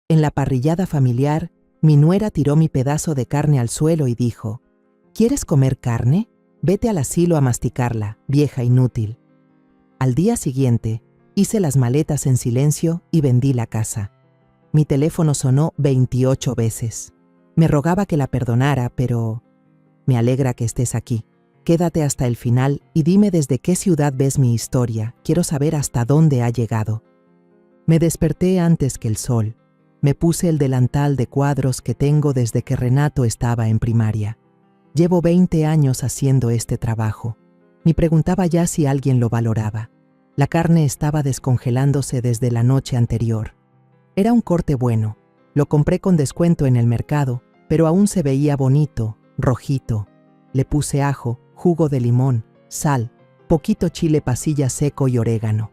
En la parrillada familiar, mi nuera tiró mi pedazo de carne al suelo y dijo: ¿Quieres comer carne? Vete al asilo a masticarla, vieja inútil. Al día siguiente, hice las maletas en silencio y vendí la casa. Mi teléfono sonó 28 veces. Me rogaba que la perdonara, pero... Me alegra que estés aquí. Quédate hasta el final y dime desde qué ciudad ves mi historia. Quiero saber hasta dónde ha llegado. Me desperté antes que el sol. Me puse el delantal de cuadros que tengo desde que Renato estaba en primaria. Llevo 20 años haciendo este trabajo. Ni preguntaba ya si alguien lo valoraba. La carne estaba descongelándose desde la noche anterior. Era un corte bueno. Lo compré con descuento en el mercado, pero aún se veía bonito, rojito. Le puse ajo, jugo de limón, sal, poquito chile pasilla seco y orégano.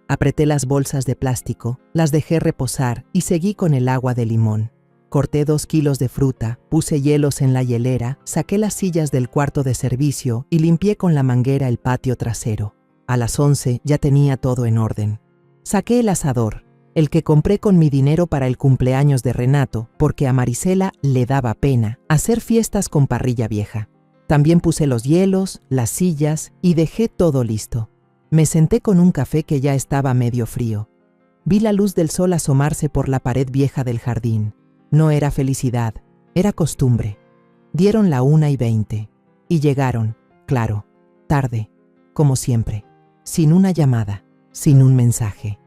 Apreté las bolsas de plástico, las dejé reposar y seguí con el agua de limón. Corté 2 kilos de fruta, puse hielos en la hielera, saqué las sillas del cuarto de servicio y limpié con la manguera el patio trasero. A las 11 ya tenía todo en orden. Saqué el asador, el que compré con mi dinero para el cumpleaños de Renato, porque a Marisela le daba pena hacer fiestas con parrilla vieja. También puse los hielos, las sillas y dejé todo listo. Me senté con un café que ya estaba medio frío. Vi la luz del sol asomarse por la pared vieja del jardín. No era felicidad, era costumbre. Dieron la 1:20 y llegaron, claro, tarde, como siempre, sin una llamada, sin un mensaje.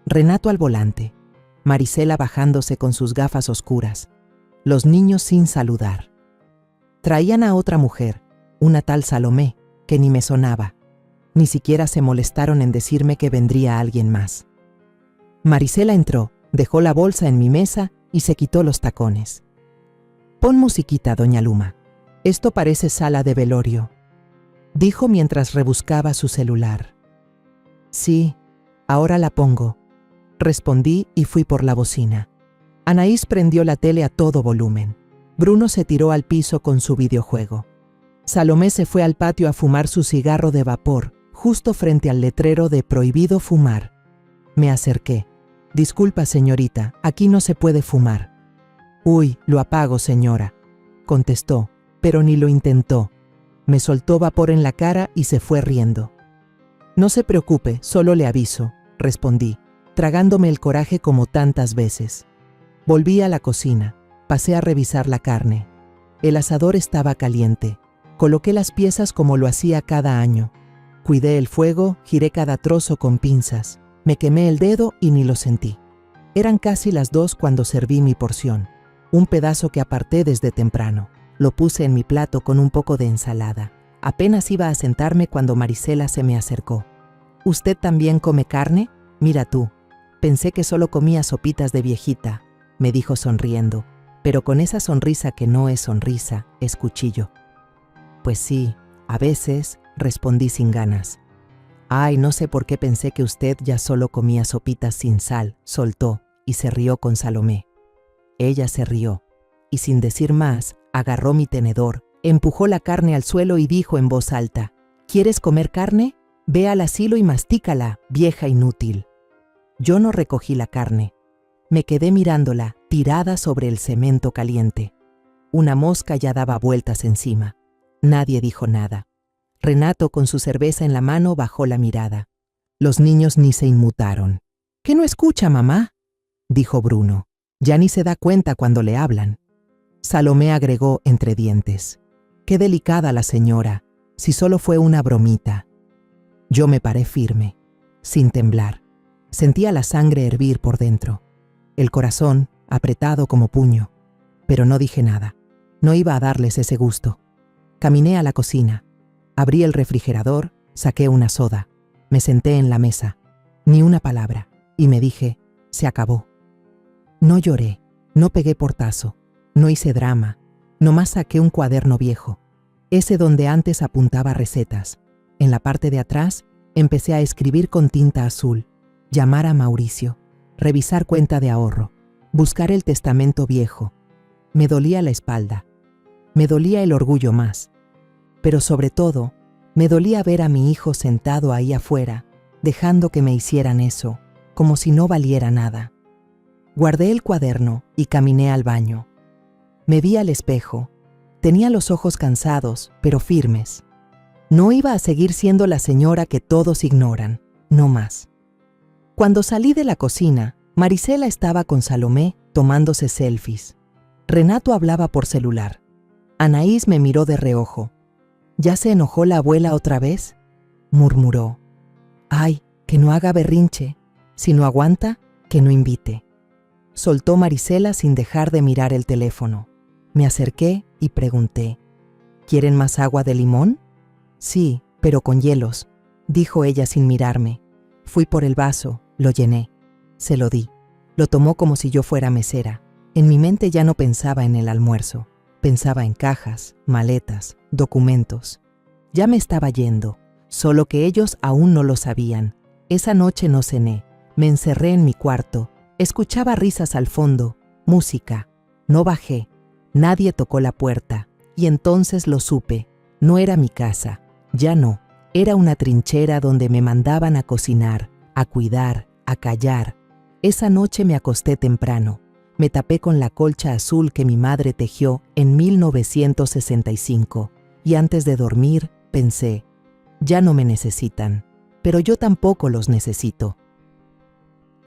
Renato al volante, Marisela bajándose con sus gafas oscuras, los niños sin saludar. Traían a otra mujer, una tal Salomé, que ni me sonaba. Ni siquiera se molestaron en decirme que vendría alguien más. Marisela entró, dejó la bolsa en mi mesa y se quitó los tacones. «Pon musiquita, doña Luma. Esto parece sala de velorio», dijo mientras rebuscaba su celular. «Sí, ahora la pongo», respondí y fui por la bocina. Anaís prendió la tele a todo volumen. Bruno se tiró al piso con su videojuego. Salomé se fue al patio a fumar su cigarro de vapor, justo frente al letrero de prohibido fumar. Me acerqué. «Disculpa, señorita, aquí no se puede fumar». «Uy, lo apago, señora», contestó, pero ni lo intentó. Me soltó vapor en la cara y se fue riendo. «No se preocupe, solo le aviso», respondí, tragándome el coraje como tantas veces. Volví a la cocina, pasé a revisar la carne. El asador estaba caliente. Coloqué las piezas como lo hacía cada año. Cuidé el fuego, giré cada trozo con pinzas. Me quemé el dedo y ni lo sentí. Eran casi las 2 cuando serví mi porción. Un pedazo que aparté desde temprano. Lo puse en mi plato con un poco de ensalada. Apenas iba a sentarme cuando Marisela se me acercó. «¿Usted también come carne? Mira tú. Pensé que solo comía sopitas de viejita», me dijo sonriendo, pero con esa sonrisa que no es sonrisa, es cuchillo. «Pues sí, a veces», respondí sin ganas. «Ay, no sé por qué pensé que usted ya solo comía sopitas sin sal», soltó, y se rió con Salomé. Ella se rió, y sin decir más, agarró mi tenedor, empujó la carne al suelo y dijo en voz alta: «¿Quieres comer carne? Ve al asilo y mastícala, vieja inútil». Yo no recogí la carne. Me quedé mirándola, tirada sobre el cemento caliente. Una mosca ya daba vueltas encima. Nadie dijo nada. Renato, con su cerveza en la mano, bajó la mirada. Los niños ni se inmutaron. «¿Qué no escucha, mamá?», dijo Bruno. «Ya ni se da cuenta cuando le hablan». Salomé agregó entre dientes: «Qué delicada la señora, si solo fue una bromita». Yo me paré firme, sin temblar. Sentía la sangre hervir por dentro, el corazón apretado como puño, pero no dije nada. No iba a darles ese gusto. Caminé a la cocina. Abrí el refrigerador, saqué una soda, me senté en la mesa, ni una palabra, y me dije: se acabó. No lloré, no pegué portazo, no hice drama, nomás saqué un cuaderno viejo, ese donde antes apuntaba recetas. En la parte de atrás empecé a escribir con tinta azul: llamar a Mauricio, revisar cuenta de ahorro, buscar el testamento viejo. Me dolía la espalda, me dolía el orgullo más. Pero sobre todo, me dolía ver a mi hijo sentado ahí afuera, dejando que me hicieran eso, como si no valiera nada. Guardé el cuaderno y caminé al baño. Me vi al espejo. Tenía los ojos cansados, pero firmes. No iba a seguir siendo la señora que todos ignoran, no más. Cuando salí de la cocina, Marisela estaba con Salomé tomándose selfies. Renato hablaba por celular. Anaís me miró de reojo. ¿Ya se enojó la abuela otra vez?, murmuró. Ay, que no haga berrinche. Si no aguanta, que no invite. Soltó Marisela sin dejar de mirar el teléfono. Me acerqué y pregunté, ¿quieren más agua de limón? Sí, pero con hielos, dijo ella sin mirarme. Fui por el vaso, lo llené. Se lo di. Lo tomó como si yo fuera mesera. En mi mente ya no pensaba en el almuerzo. Pensaba en cajas, maletas, documentos. Ya me estaba yendo, solo que ellos aún no lo sabían. Esa noche no cené. Me encerré en mi cuarto. Escuchaba risas al fondo, música. No bajé. Nadie tocó la puerta. Y entonces lo supe. No era mi casa. Ya no. Era una trinchera donde me mandaban a cocinar, a cuidar, a callar. Esa noche me acosté temprano. Me tapé con la colcha azul que mi madre tejió en 1965. Y antes de dormir, pensé, ya no me necesitan, pero yo tampoco los necesito.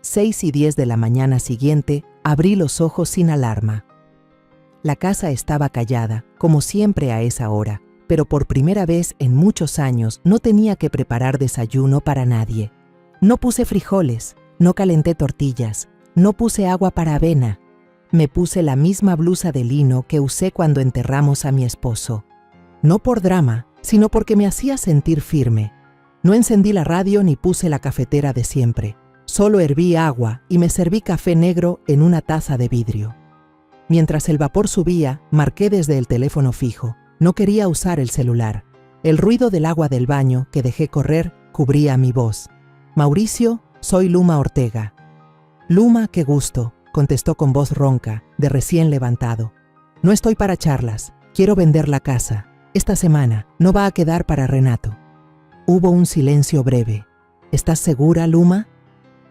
6:10 de la mañana siguiente, abrí los ojos sin alarma. La casa estaba callada, como siempre a esa hora, pero por primera vez en muchos años no tenía que preparar desayuno para nadie. No puse frijoles, no calenté tortillas, no puse agua para avena. Me puse la misma blusa de lino que usé cuando enterramos a mi esposo. No por drama, sino porque me hacía sentir firme. No encendí la radio ni puse la cafetera de siempre. Solo herví agua y me serví café negro en una taza de vidrio. Mientras el vapor subía, marqué desde el teléfono fijo. No quería usar el celular. El ruido del agua del baño que dejé correr cubría mi voz. Mauricio, soy Luma Ortega. Luma, qué gusto, contestó con voz ronca, de recién levantado. No estoy para charlas. Quiero vender la casa. Esta semana no va a quedar para Renato. Hubo un silencio breve. ¿Estás segura, Luma?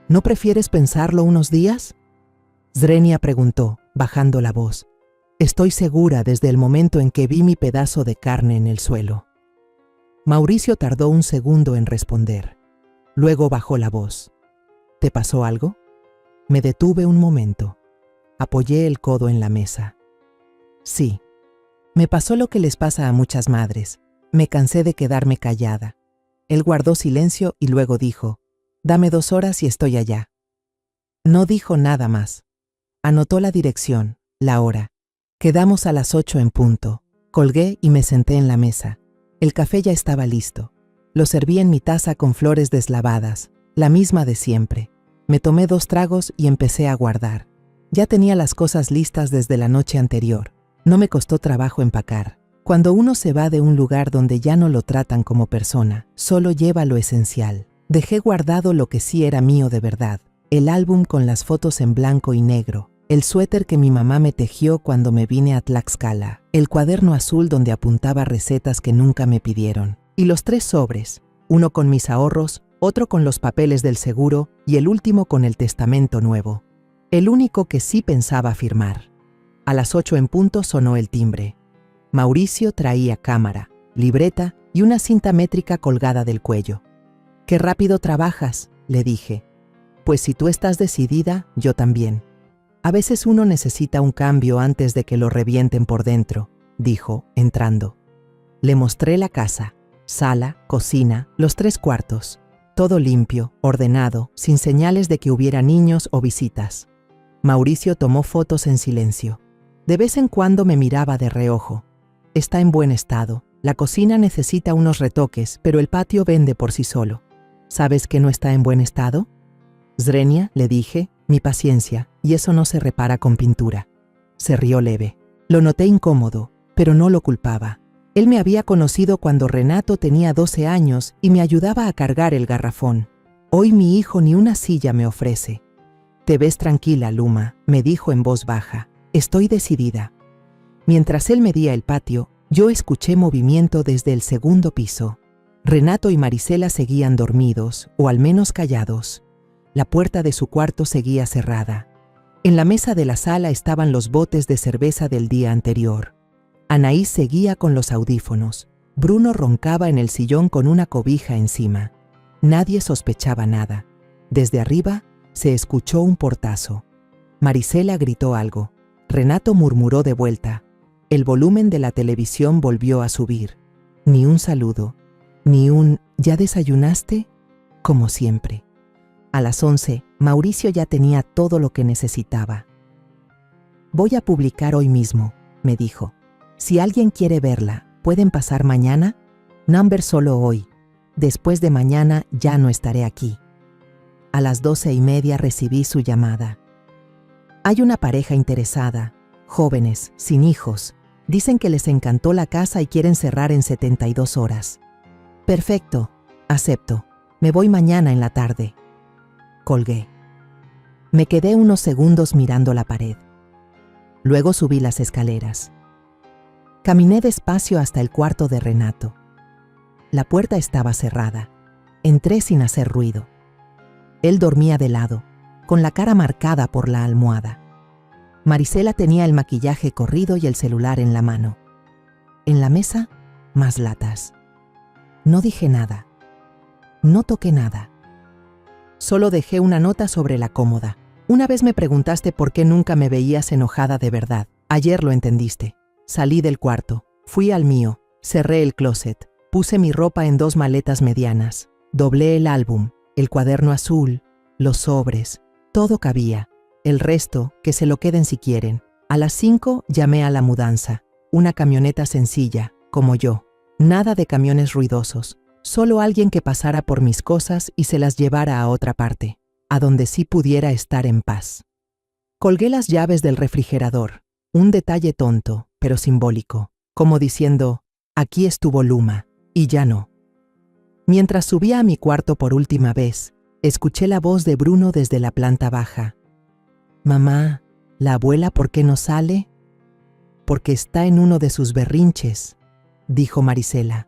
¿No prefieres pensarlo unos días? Zrenia preguntó, bajando la voz. Estoy segura desde el momento en que vi mi pedazo de carne en el suelo. Mauricio tardó un segundo en responder. Luego bajó la voz. ¿Te pasó algo? Me detuve un momento. Apoyé el codo en la mesa. Sí. Me pasó lo que les pasa a muchas madres. Me cansé de quedarme callada. Él guardó silencio y luego dijo, dame 2 horas y estoy allá. No dijo nada más. Anotó la dirección, la hora. Quedamos a las 8 en punto. Colgué y me senté en la mesa. El café ya estaba listo. Lo serví en mi taza con flores deslavadas, la misma de siempre. Me tomé 2 tragos y empecé a guardar. Ya tenía las cosas listas desde la noche anterior. No me costó trabajo empacar. Cuando uno se va de un lugar donde ya no lo tratan como persona, solo lleva lo esencial. Dejé guardado lo que sí era mío de verdad. El álbum con las fotos en blanco y negro. El suéter que mi mamá me tejió cuando me vine a Tlaxcala. El cuaderno azul donde apuntaba recetas que nunca me pidieron. Y los 3 sobres. Uno con mis ahorros, otro con los papeles del seguro y el último con el testamento nuevo. El único que sí pensaba firmar. A las 8 en punto sonó el timbre. Mauricio traía cámara, libreta y una cinta métrica colgada del cuello. «Qué rápido trabajas», le dije. «Pues si tú estás decidida, yo también. A veces uno necesita un cambio antes de que lo revienten por dentro», dijo, entrando. Le mostré la casa, sala, cocina, los 3 cuartos. Todo limpio, ordenado, sin señales de que hubiera niños o visitas. Mauricio tomó fotos en silencio. De vez en cuando me miraba de reojo. Está en buen estado. La cocina necesita unos retoques, pero el patio vende por sí solo. ¿Sabes que no está en buen estado? Zrenia, le dije, mi paciencia, y eso no se repara con pintura. Se rió leve. Lo noté incómodo, pero no lo culpaba. Él me había conocido cuando Renato tenía 12 años y me ayudaba a cargar el garrafón. Hoy mi hijo ni una silla me ofrece. «Te ves tranquila, Luma», me dijo en voz baja. «Estoy decidida». Mientras él medía el patio, yo escuché movimiento desde el 2º piso. Renato y Marisela seguían dormidos, o al menos callados. La puerta de su cuarto seguía cerrada. En la mesa de la sala estaban los botes de cerveza del día anterior. Anaís seguía con los audífonos. Bruno roncaba en el sillón con una cobija encima. Nadie sospechaba nada. Desde arriba se escuchó un portazo. Marisela gritó algo. Renato murmuró de vuelta. El volumen de la televisión volvió a subir. Ni un saludo, ni un ¿ya desayunaste? Como siempre. A las 11, Mauricio ya tenía todo lo que necesitaba. Voy a publicar hoy mismo, me dijo. Si alguien quiere verla, ¿pueden pasar mañana? Number solo hoy. Después de mañana ya no estaré aquí. A las 12:30 recibí su llamada. Hay una pareja interesada, jóvenes, sin hijos. Dicen que les encantó la casa y quieren cerrar en 72 horas. Perfecto, acepto. Me voy mañana en la tarde. Colgué. Me quedé unos segundos mirando la pared. Luego subí las escaleras. Caminé despacio hasta el cuarto de Renato. La puerta estaba cerrada. Entré sin hacer ruido. Él dormía de lado, con la cara marcada por la almohada. Marisela tenía el maquillaje corrido y el celular en la mano. En la mesa, más latas. No dije nada. No toqué nada. Solo dejé una nota sobre la cómoda. Una vez me preguntaste por qué nunca me veías enojada de verdad. Ayer lo entendiste. Salí del cuarto, fui al mío, cerré el closet, puse mi ropa en 2 maletas medianas, doblé el álbum, el cuaderno azul, los sobres, todo cabía. El resto, que se lo queden si quieren. A las 5 llamé a la mudanza. Una camioneta sencilla, como yo. Nada de camiones ruidosos. Solo alguien que pasara por mis cosas y se las llevara a otra parte, a donde sí pudiera estar en paz. Colgué las llaves del refrigerador. Un detalle tonto, pero simbólico. Como diciendo, aquí estuvo Luma, y ya no. Mientras subía a mi cuarto por última vez, escuché la voz de Bruno desde la planta baja. Mamá, ¿la abuela por qué no sale? Porque está en uno de sus berrinches, dijo Marisela.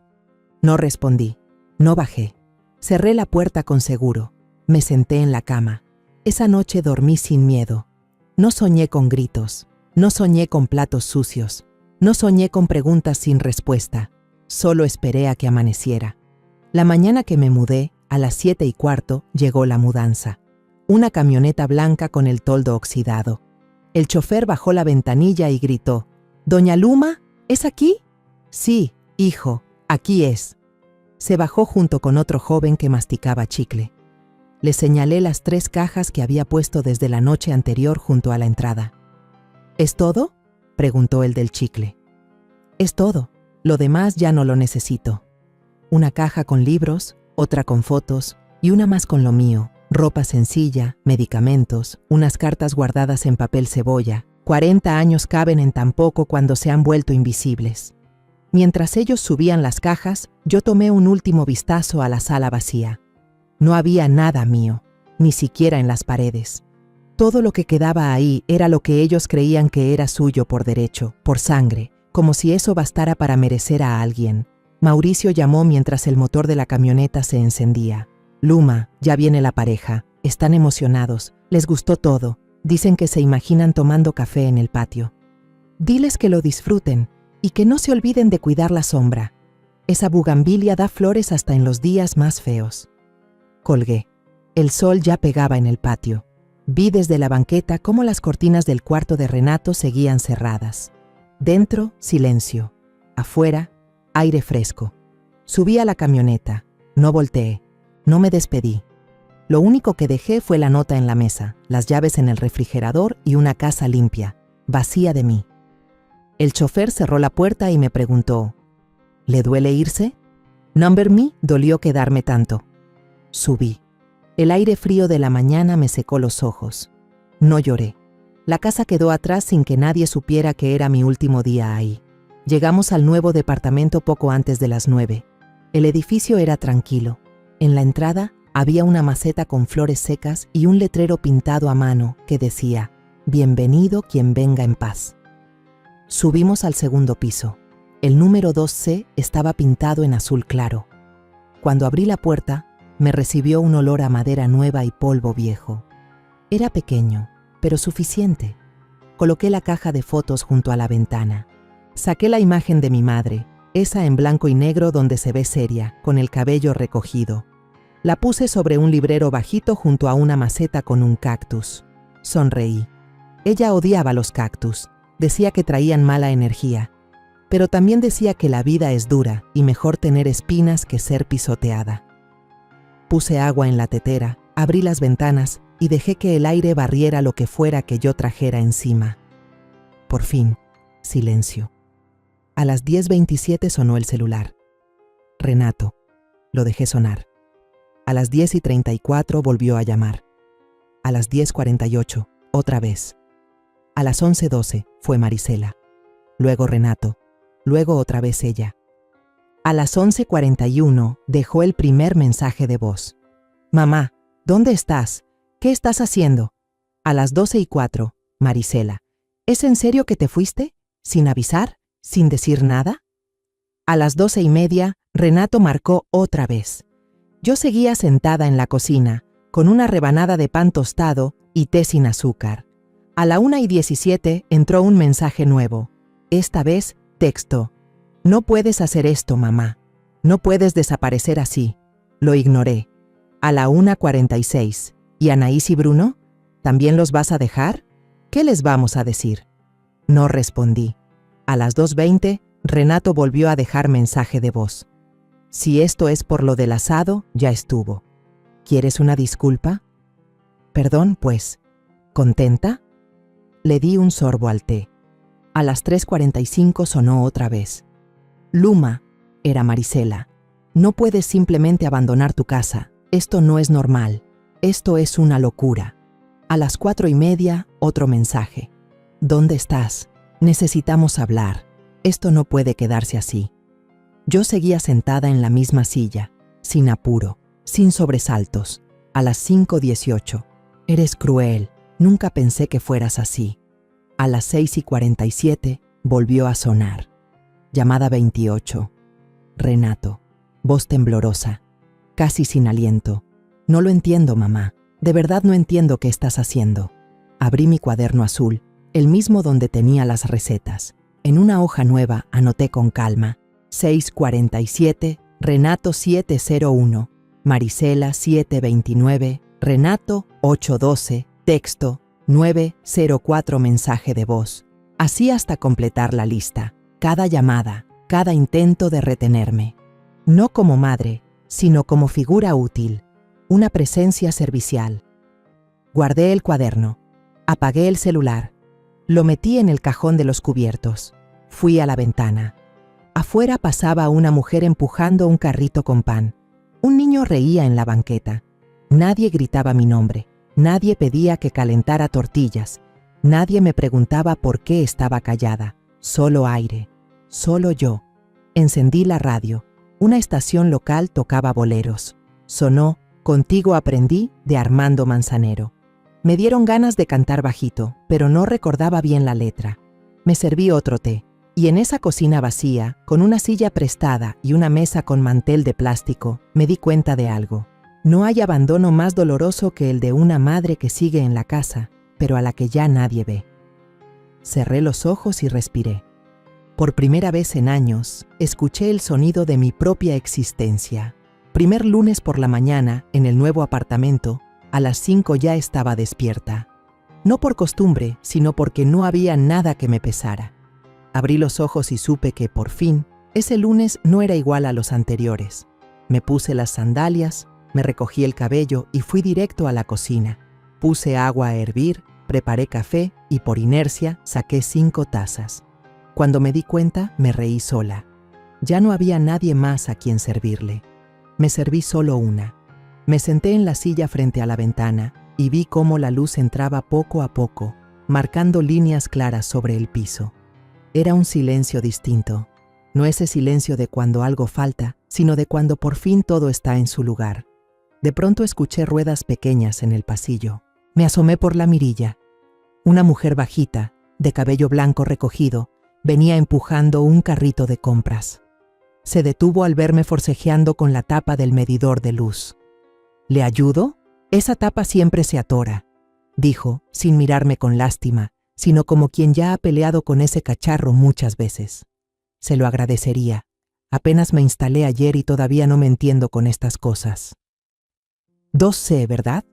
No respondí, no bajé. Cerré la puerta con seguro. Me senté en la cama. Esa noche dormí sin miedo. No soñé con gritos, no soñé con platos sucios, no soñé con preguntas sin respuesta. Solo esperé a que amaneciera. La mañana que me mudé, a las 7:15, llegó la mudanza. Una camioneta blanca con el toldo oxidado. El chofer bajó la ventanilla y gritó, «¿Doña Luma? ¿Es aquí?» «Sí, hijo, aquí es». Se bajó junto con otro joven que masticaba chicle. Le señalé las 3 cajas que había puesto desde la noche anterior junto a la entrada. ¿Es todo?, preguntó el del chicle. Es todo, lo demás ya no lo necesito. Una caja con libros, otra con fotos y una más con lo mío. Ropa sencilla, medicamentos, unas cartas guardadas en papel cebolla. 40 años caben en tan poco cuando se han vuelto invisibles. Mientras ellos subían las cajas, yo tomé un último vistazo a la sala vacía. No había nada mío, ni siquiera en las paredes. Todo lo que quedaba ahí era lo que ellos creían que era suyo por derecho, por sangre, como si eso bastara para merecer a alguien. Mauricio llamó mientras el motor de la camioneta se encendía. Luma, ya viene la pareja. Están emocionados. Les gustó todo. Dicen que se imaginan tomando café en el patio. Diles que lo disfruten y que no se olviden de cuidar la sombra. Esa bugambilia da flores hasta en los días más feos. Colgué. El sol ya pegaba en el patio. Vi desde la banqueta cómo las cortinas del cuarto de Renato seguían cerradas. Dentro, silencio. Afuera, aire fresco. Subí a la camioneta. No volteé. No me despedí. Lo único que dejé fue la nota en la mesa, las llaves en el refrigerador y una casa limpia, vacía de mí. El chofer cerró la puerta y me preguntó, ¿le duele irse? Number me dolió quedarme tanto. Subí. El aire frío de la mañana me secó los ojos. No lloré. La casa quedó atrás sin que nadie supiera que era mi último día ahí. Llegamos al nuevo departamento poco antes de las 9. El edificio era tranquilo. En la entrada había una maceta con flores secas y un letrero pintado a mano que decía, «Bienvenido quien venga en paz». Subimos al segundo piso. El número 2C estaba pintado en azul claro. Cuando abrí la puerta, me recibió un olor a madera nueva y polvo viejo. Era pequeño, pero suficiente. Coloqué la caja de fotos junto a la ventana. Saqué la imagen de mi madre, esa en blanco y negro donde se ve seria, con el cabello recogido. La puse sobre un librero bajito junto a una maceta con un cactus. Sonreí. Ella odiaba los cactus. Decía que traían mala energía. Pero también decía que la vida es dura y mejor tener espinas que ser pisoteada. Puse agua en la tetera, abrí las ventanas y dejé que el aire barriera lo que fuera que yo trajera encima. Por fin, silencio. A las 10:27 sonó el celular. Renato. Lo dejé sonar. A las 10:34 volvió a llamar. A las 10:48, otra vez. A las 11:12 fue Marisela. Luego Renato. Luego otra vez ella. A las 11:41 dejó el primer mensaje de voz. Mamá, ¿dónde estás? ¿Qué estás haciendo? A las 12:04, Marisela. ¿Es en serio que te fuiste? ¿Sin avisar? ¿Sin decir nada? A las 12:30, Renato marcó otra vez. Yo seguía sentada en la cocina, con una rebanada de pan tostado y té sin azúcar. A la 1:17 entró un mensaje nuevo. Esta vez, texto. No puedes hacer esto, mamá. No puedes desaparecer así. Lo ignoré. A la 1:46. ¿Y Anaís y Bruno? ¿También los vas a dejar? ¿Qué les vamos a decir? No respondí. A las 2:20, Renato volvió a dejar mensaje de voz. Si esto es por lo del asado, ya estuvo. ¿Quieres una disculpa? Perdón, pues. ¿Contenta? Le di un sorbo al té. A las 3:45 sonó otra vez. Luma, era Marisela. No puedes simplemente abandonar tu casa. Esto no es normal. Esto es una locura. A las 4:30, otro mensaje. ¿Dónde estás? Necesitamos hablar. Esto no puede quedarse así. Yo seguía sentada en la misma silla, sin apuro, sin sobresaltos. A las 5:18. Eres cruel. Nunca pensé que fueras así. A las 6:47 volvió a sonar. Llamada 28. Renato. Voz temblorosa. Casi sin aliento. No lo entiendo, mamá. De verdad no entiendo qué estás haciendo. Abrí mi cuaderno azul, el mismo donde tenía las recetas. En una hoja nueva anoté con calma. 6:47, Renato 7:01, Marisela 7:29, Renato 8:12, texto 9:04 mensaje de voz. Así hasta completar la lista, cada llamada, cada intento de retenerme. No como madre, sino como figura útil, una presencia servicial. Guardé el cuaderno, apagué el celular, lo metí en el cajón de los cubiertos, fui a la ventana. Afuera pasaba una mujer empujando un carrito con pan. Un niño reía en la banqueta. Nadie gritaba mi nombre. Nadie pedía que calentara tortillas. Nadie me preguntaba por qué estaba callada. Solo aire. Solo yo. Encendí la radio. Una estación local tocaba boleros. Sonó Contigo aprendí de Armando Manzanero. Me dieron ganas de cantar bajito, pero no recordaba bien la letra. Me serví otro té. Y en esa cocina vacía, con una silla prestada y una mesa con mantel de plástico, me di cuenta de algo. No hay abandono más doloroso que el de una madre que sigue en la casa, pero a la que ya nadie ve. Cerré los ojos y respiré. Por primera vez en años, escuché el sonido de mi propia existencia. Primer lunes por la mañana, en el nuevo apartamento, a las 5 ya estaba despierta. No por costumbre, sino porque no había nada que me pesara. Abrí los ojos y supe que, por fin, ese lunes no era igual a los anteriores. Me puse las sandalias, me recogí el cabello y fui directo a la cocina. Puse agua a hervir, preparé café y por inercia saqué 5 tazas. Cuando me di cuenta, me reí sola. Ya no había nadie más a quien servirle. Me serví solo una. Me senté en la silla frente a la ventana y vi cómo la luz entraba poco a poco, marcando líneas claras sobre el piso. Era un silencio distinto. No ese silencio de cuando algo falta, sino de cuando por fin todo está en su lugar. De pronto escuché ruedas pequeñas en el pasillo. Me asomé por la mirilla. Una mujer bajita, de cabello blanco recogido, venía empujando un carrito de compras. Se detuvo al verme forcejeando con la tapa del medidor de luz. ¿Le ayudo? Esa tapa siempre se atora. dijo, sin mirarme con lástima, sino como quien ya ha peleado con ese cacharro muchas veces. Se lo agradecería. Apenas me instalé ayer y todavía no me entiendo con estas cosas. 2C, ¿verdad?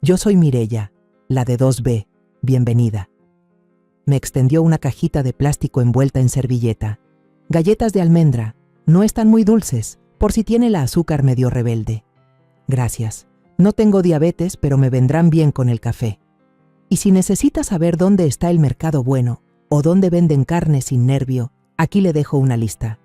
Yo soy Mireya, la de 2B. Bienvenida. Me extendió una cajita de plástico envuelta en servilleta. Galletas de almendra. No están muy dulces, por si tiene la azúcar medio rebelde. Gracias. No tengo diabetes, pero me vendrán bien con el café. Y si necesita saber dónde está el mercado bueno o dónde venden carne sin nervio, aquí le dejo una lista.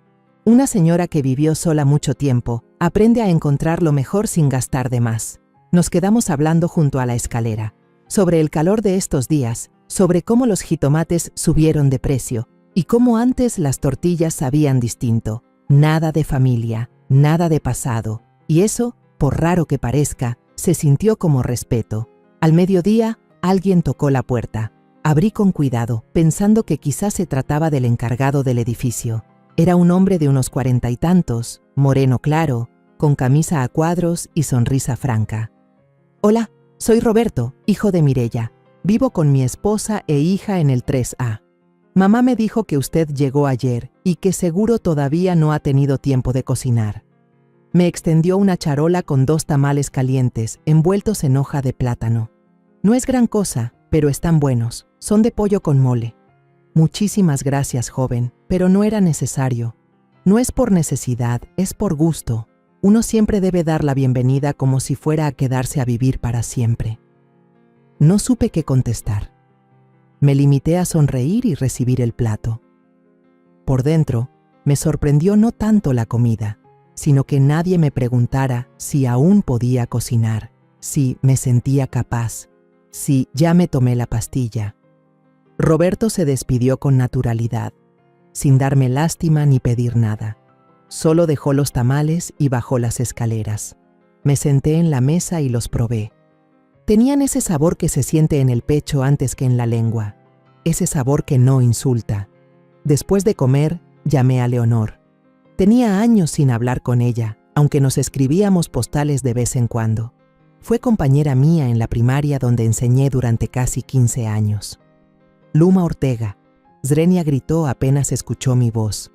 Una señora que vivió sola mucho tiempo aprende a encontrar lo mejor sin gastar de más. Nos quedamos hablando junto a la escalera, sobre el calor de estos días, sobre cómo los jitomates subieron de precio y cómo antes las tortillas sabían distinto. Nada de familia, nada de pasado. Y eso, por raro que parezca, se sintió como respeto. Al mediodía, alguien tocó la puerta. Abrí con cuidado, pensando que quizás se trataba del encargado del edificio. Era un hombre de unos 40 y tantos, moreno claro, con camisa a cuadros y sonrisa franca. Hola, soy Roberto, hijo de Mireya. Vivo con mi esposa e hija en el 3A. Mamá me dijo que usted llegó ayer y que seguro todavía no ha tenido tiempo de cocinar. Me extendió una charola con 2 tamales calientes envueltos en hoja de plátano. No es gran cosa, pero están buenos. Son de pollo con mole. Muchísimas gracias, joven, pero no era necesario. No es por necesidad, es por gusto. Uno siempre debe dar la bienvenida como si fuera a quedarse a vivir para siempre. No supe qué contestar. Me limité a sonreír y recibir el plato. Por dentro, me sorprendió no tanto la comida, sino que nadie me preguntara si aún podía cocinar, si me sentía capaz, si ya me tomé la pastilla. Roberto se despidió con naturalidad, sin darme lástima ni pedir nada. Solo dejó los tamales y bajó las escaleras. Me senté en la mesa y los probé. Tenían ese sabor que se siente en el pecho antes que en la lengua, ese sabor que no insulta. Después de comer, llamé a Leonor. Tenía años sin hablar con ella, aunque nos escribíamos postales de vez en cuando. Fue compañera mía en la primaria donde enseñé durante casi 15 años. Luma Ortega. Zrenia gritó apenas escuchó mi voz.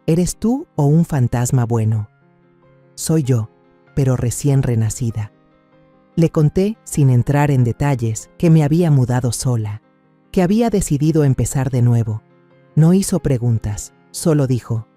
¿Eres tú o un fantasma bueno? Soy yo, pero recién renacida. Le conté, sin entrar en detalles, que me había mudado sola, que había decidido empezar de nuevo. No hizo preguntas, solo dijo: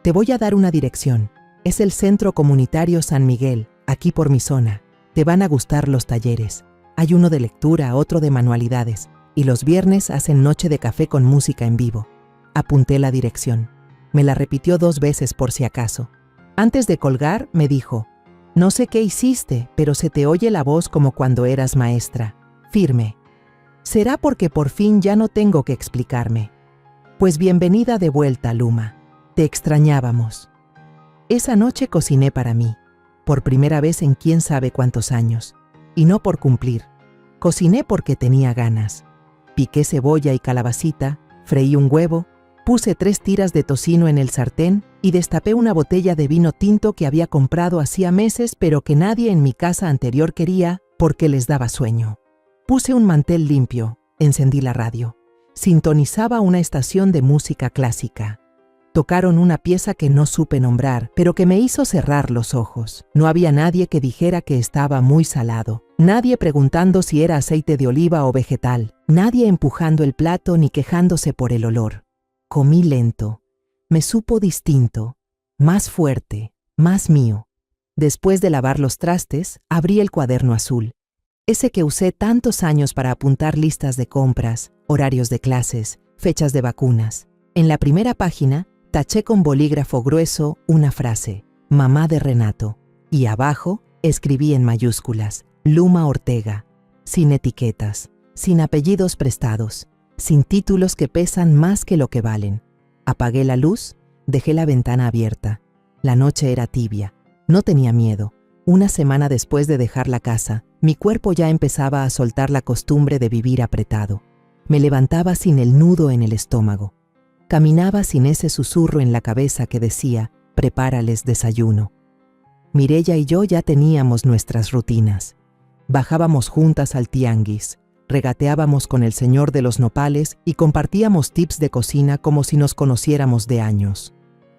te voy a dar una dirección. Es el Centro Comunitario San Miguel, aquí por mi zona. Te van a gustar los talleres. Hay uno de lectura, otro de manualidades, y los viernes hacen noche de café con música en vivo. Apunté la dirección. Me la repitió 2 veces por si acaso. Antes de colgar, me dijo: no sé qué hiciste, pero se te oye la voz como cuando eras maestra. Firme. Será porque por fin ya no tengo que explicarme. Pues bienvenida de vuelta, Luma. Te extrañábamos. Esa noche cociné para mí, por primera vez en quién sabe cuántos años, y no por cumplir. Cociné porque tenía ganas. Piqué cebolla y calabacita, freí un huevo, puse 3 tiras de tocino en el sartén y destapé una botella de vino tinto que había comprado hacía meses pero que nadie en mi casa anterior quería porque les daba sueño. Puse un mantel limpio, encendí la radio. Sintonizaba una estación de música clásica. Tocaron una pieza que no supe nombrar, pero que me hizo cerrar los ojos. No había nadie que dijera que estaba muy salado. Nadie preguntando si era aceite de oliva o vegetal. Nadie empujando el plato ni quejándose por el olor. Comí lento. Me supo distinto, más fuerte, más mío. Después de lavar los trastes, abrí el cuaderno azul. Ese que usé tantos años para apuntar listas de compras, horarios de clases, fechas de vacunas. En la primera página, taché con bolígrafo grueso una frase: mamá de Renato. Y abajo, escribí en mayúsculas: Luma Ortega. Sin etiquetas, sin apellidos prestados, sin títulos que pesan más que lo que valen. Apagué la luz, dejé la ventana abierta. La noche era tibia. No tenía miedo. Una semana después de dejar la casa, mi cuerpo ya empezaba a soltar la costumbre de vivir apretado. Me levantaba sin el nudo en el estómago. Caminaba sin ese susurro en la cabeza que decía: prepárales desayuno. Mireya y yo ya teníamos nuestras rutinas. Bajábamos juntas al tianguis. regateábamos con el señor de los nopales y compartíamos tips de cocina como si nos conociéramos de años.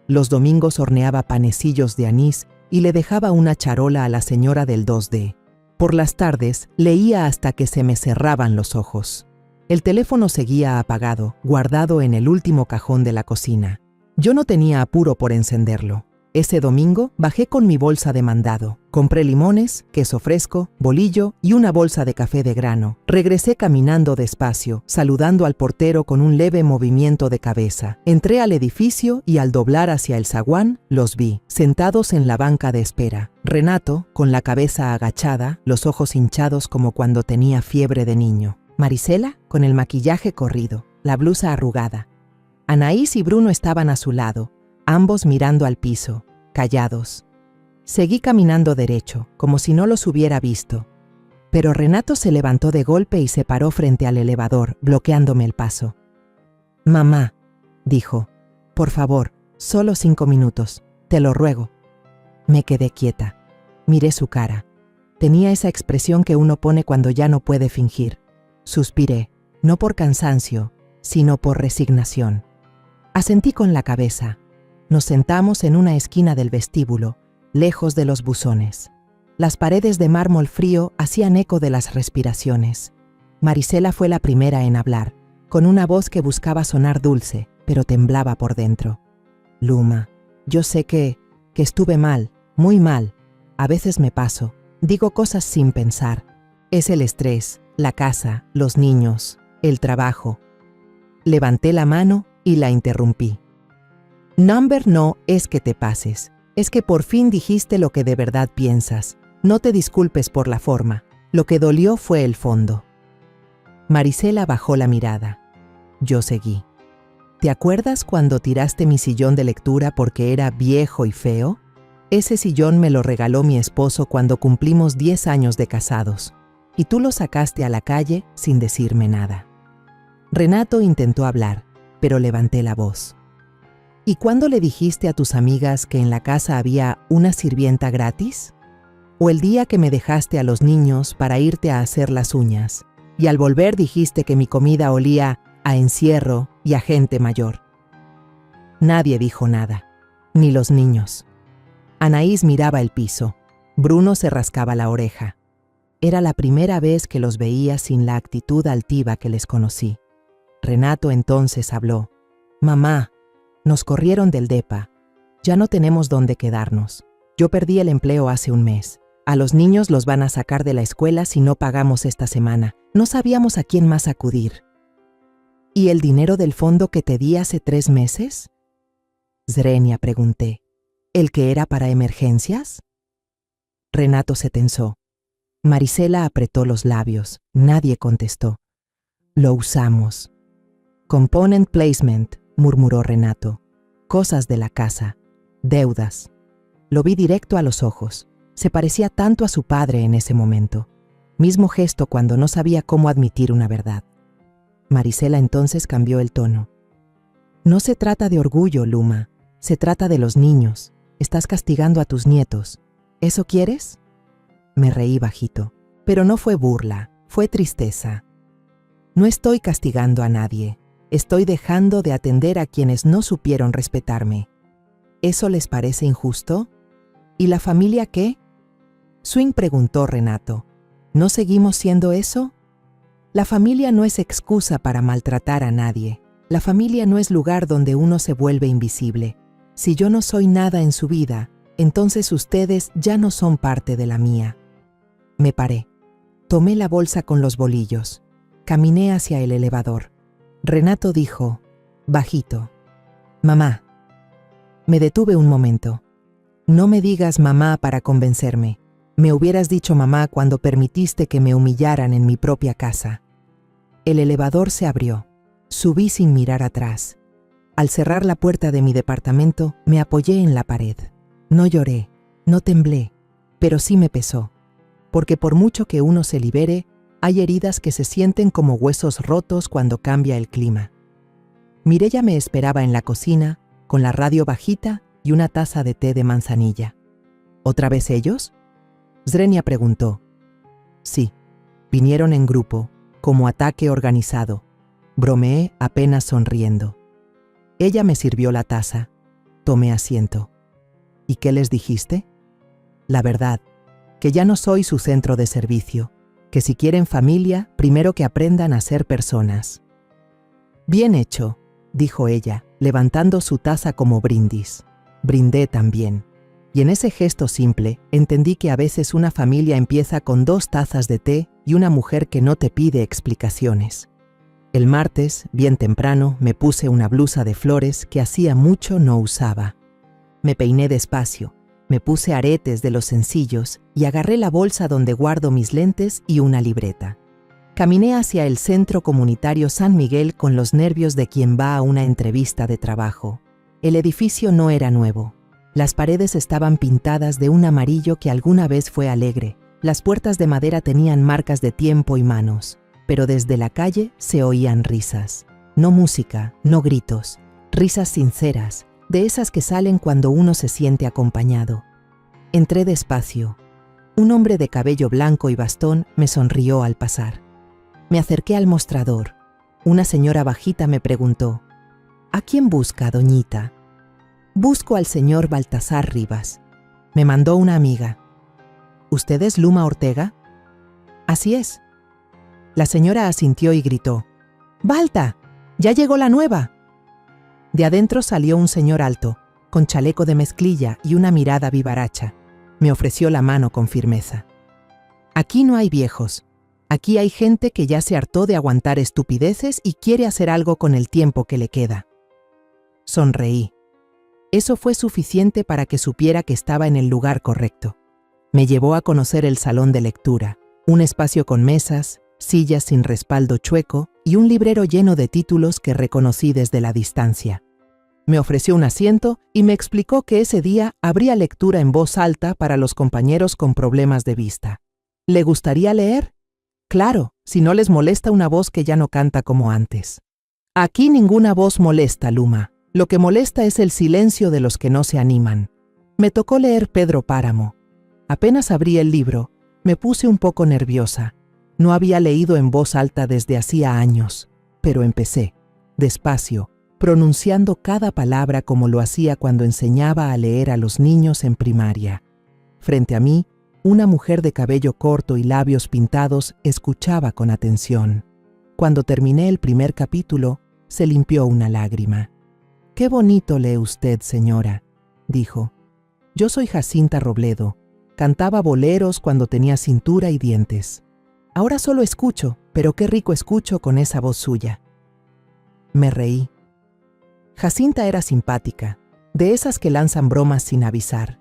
Los domingos horneaba panecillos de anís y le dejaba una charola a la señora del 2D. Por las tardes leía hasta que se me cerraban los ojos. El teléfono seguía apagado, guardado en el último cajón de la cocina. Yo no tenía apuro por encenderlo. Ese domingo bajé con mi bolsa de mandado. Compré limones, queso fresco, bolillo y una bolsa de café de grano. Regresé caminando despacio, saludando al portero con un leve movimiento de cabeza. Entré al edificio y al doblar hacia el zaguán, los vi, sentados en la banca de espera. Renato, con la cabeza agachada, los ojos hinchados como cuando tenía fiebre de niño. Marisela, con el maquillaje corrido, la blusa arrugada. Anaís y Bruno estaban a su lado, ambos mirando al piso, callados. Seguí caminando derecho, como si no los hubiera visto. Pero Renato se levantó de golpe y se paró frente al elevador, bloqueándome el paso. «Mamá», dijo, «por favor, solo 5 minutos, te lo ruego». Me quedé quieta. Miré su cara. Tenía esa expresión que uno pone cuando ya no puede fingir. Suspiré, no por cansancio, sino por resignación. Asentí con la cabeza. Nos sentamos en una esquina del vestíbulo, lejos de los buzones. Las paredes de mármol frío hacían eco de las respiraciones. Marisela fue la primera en hablar, con una voz que buscaba sonar dulce, pero temblaba por dentro. «Luma, yo sé que estuve mal, muy mal. A veces me paso, digo cosas sin pensar. Es el estrés, la casa, los niños, el trabajo». Levanté la mano y la interrumpí. No es que te pases, es que por fin dijiste lo que de verdad piensas. No te disculpes por la forma, lo que dolió fue el fondo. Marisela bajó la mirada. Yo seguí. ¿Te acuerdas cuando tiraste mi sillón de lectura porque era viejo y feo? Ese sillón me lo regaló mi esposo cuando cumplimos 10 años de casados, y tú lo sacaste a la calle sin decirme nada. Renato intentó hablar, pero levanté la voz. ¿Y cuándo le dijiste a tus amigas que en la casa había una sirvienta gratis? ¿O el día que me dejaste a los niños para irte a hacer las uñas, y al volver dijiste que mi comida olía a encierro y a gente mayor? Nadie dijo nada, ni los niños. Anaís miraba el piso. Bruno se rascaba la oreja. Era la primera vez que los veía sin la actitud altiva que les conocí. Renato entonces habló. «Mamá, nos corrieron del depa. Ya no tenemos dónde quedarnos. Yo perdí el empleo hace un mes. A los niños los van a sacar de la escuela si no pagamos esta semana. No sabíamos a quién más acudir». «¿Y el dinero del fondo que te di hace 3 meses?» «Zrenia», pregunté. «¿El que era para emergencias?» Renato se tensó. Marisela apretó los labios. Nadie contestó. «Lo usamos». «Component placement», murmuró Renato. «Cosas de la casa. Deudas». Lo vi directo a los ojos. Se parecía tanto a su padre en ese momento. Mismo gesto cuando no sabía cómo admitir una verdad. Marisela entonces cambió el tono. «No se trata de orgullo, Luma. Se trata de los niños. Estás castigando a tus nietos. ¿Eso quieres?» Me reí bajito. Pero no fue burla, fue tristeza. No estoy castigando a nadie. Estoy dejando de atender a quienes no supieron respetarme. ¿Eso les parece injusto? ¿Y la familia qué? Swing, preguntó Renato. ¿No seguimos siendo eso? La familia no es excusa para maltratar a nadie. La familia no es lugar donde uno se vuelve invisible. Si yo no soy nada en su vida, entonces ustedes ya no son parte de la mía. Me paré. Tomé la bolsa con los bolillos. Caminé hacia el elevador. Renato dijo, bajito, «Mamá». Me detuve un momento. «No me digas mamá para convencerme. Me hubieras dicho mamá cuando permitiste que me humillaran en mi propia casa». El elevador se abrió. Subí sin mirar atrás. Al cerrar la puerta de mi departamento, me apoyé en la pared. No lloré, no temblé, pero sí me pesó. Porque por mucho que uno se libere, hay heridas que se sienten como huesos rotos cuando cambia el clima. Mireya me esperaba en la cocina, con la radio bajita y una taza de té de manzanilla. ¿Otra vez ellos? Zrenia preguntó. Sí, vinieron en grupo, como ataque organizado. Bromeé apenas sonriendo. Ella me sirvió la taza. Tomé asiento. ¿Y qué les dijiste? La verdad, que ya no soy su centro de servicio, que si quieren familia, primero que aprendan a ser personas. Bien hecho, dijo ella, levantando su taza como brindis. Brindé también. Y en ese gesto simple, entendí que a veces una familia empieza con 2 tazas de té y una mujer que no te pide explicaciones. El martes, bien temprano, me puse una blusa de flores que hacía mucho no usaba. Me peiné despacio, me puse aretes de los sencillos y agarré la bolsa donde guardo mis lentes y una libreta. Caminé hacia el Centro Comunitario San Miguel con los nervios de quien va a una entrevista de trabajo. El edificio no era nuevo. Las paredes estaban pintadas de un amarillo que alguna vez fue alegre. Las puertas de madera tenían marcas de tiempo y manos, pero desde la calle se oían risas. No música, no gritos, risas sinceras, de esas que salen cuando uno se siente acompañado. Entré despacio. Un hombre de cabello blanco y bastón me sonrió al pasar. Me acerqué al mostrador. Una señora bajita me preguntó: ¿A quién busca, doñita? Busco al señor Baltasar Rivas. Me mandó una amiga. ¿Usted es Luma Ortega? Así es. La señora asintió y gritó: ¡Balta! ¡Ya llegó la nueva! De adentro salió un señor alto, con chaleco de mezclilla y una mirada vivaracha. Me ofreció la mano con firmeza. Aquí no hay viejos. Aquí hay gente que ya se hartó de aguantar estupideces y quiere hacer algo con el tiempo que le queda. Sonreí. Eso fue suficiente para que supiera que estaba en el lugar correcto. Me llevó a conocer el salón de lectura, un espacio con mesas, sillas sin respaldo chueco y un librero lleno de títulos que reconocí desde la distancia. Me ofreció un asiento y me explicó que ese día habría lectura en voz alta para los compañeros con problemas de vista. ¿Le gustaría leer? Claro, si no les molesta una voz que ya no canta como antes. Aquí ninguna voz molesta, Luma. Lo que molesta es el silencio de los que no se animan. Me tocó leer Pedro Páramo. Apenas abrí el libro, me puse un poco nerviosa. No había leído en voz alta desde hacía años, pero empecé, despacio, pronunciando cada palabra como lo hacía cuando enseñaba a leer a los niños en primaria. Frente a mí, una mujer de cabello corto y labios pintados escuchaba con atención. Cuando terminé el primer capítulo, se limpió una lágrima. «Qué bonito lee usted, señora», dijo. «Yo soy Jacinta Robledo. Cantaba boleros cuando tenía cintura y dientes. Ahora solo escucho, pero qué rico escucho con esa voz suya». Me reí. Jacinta era simpática, de esas que lanzan bromas sin avisar.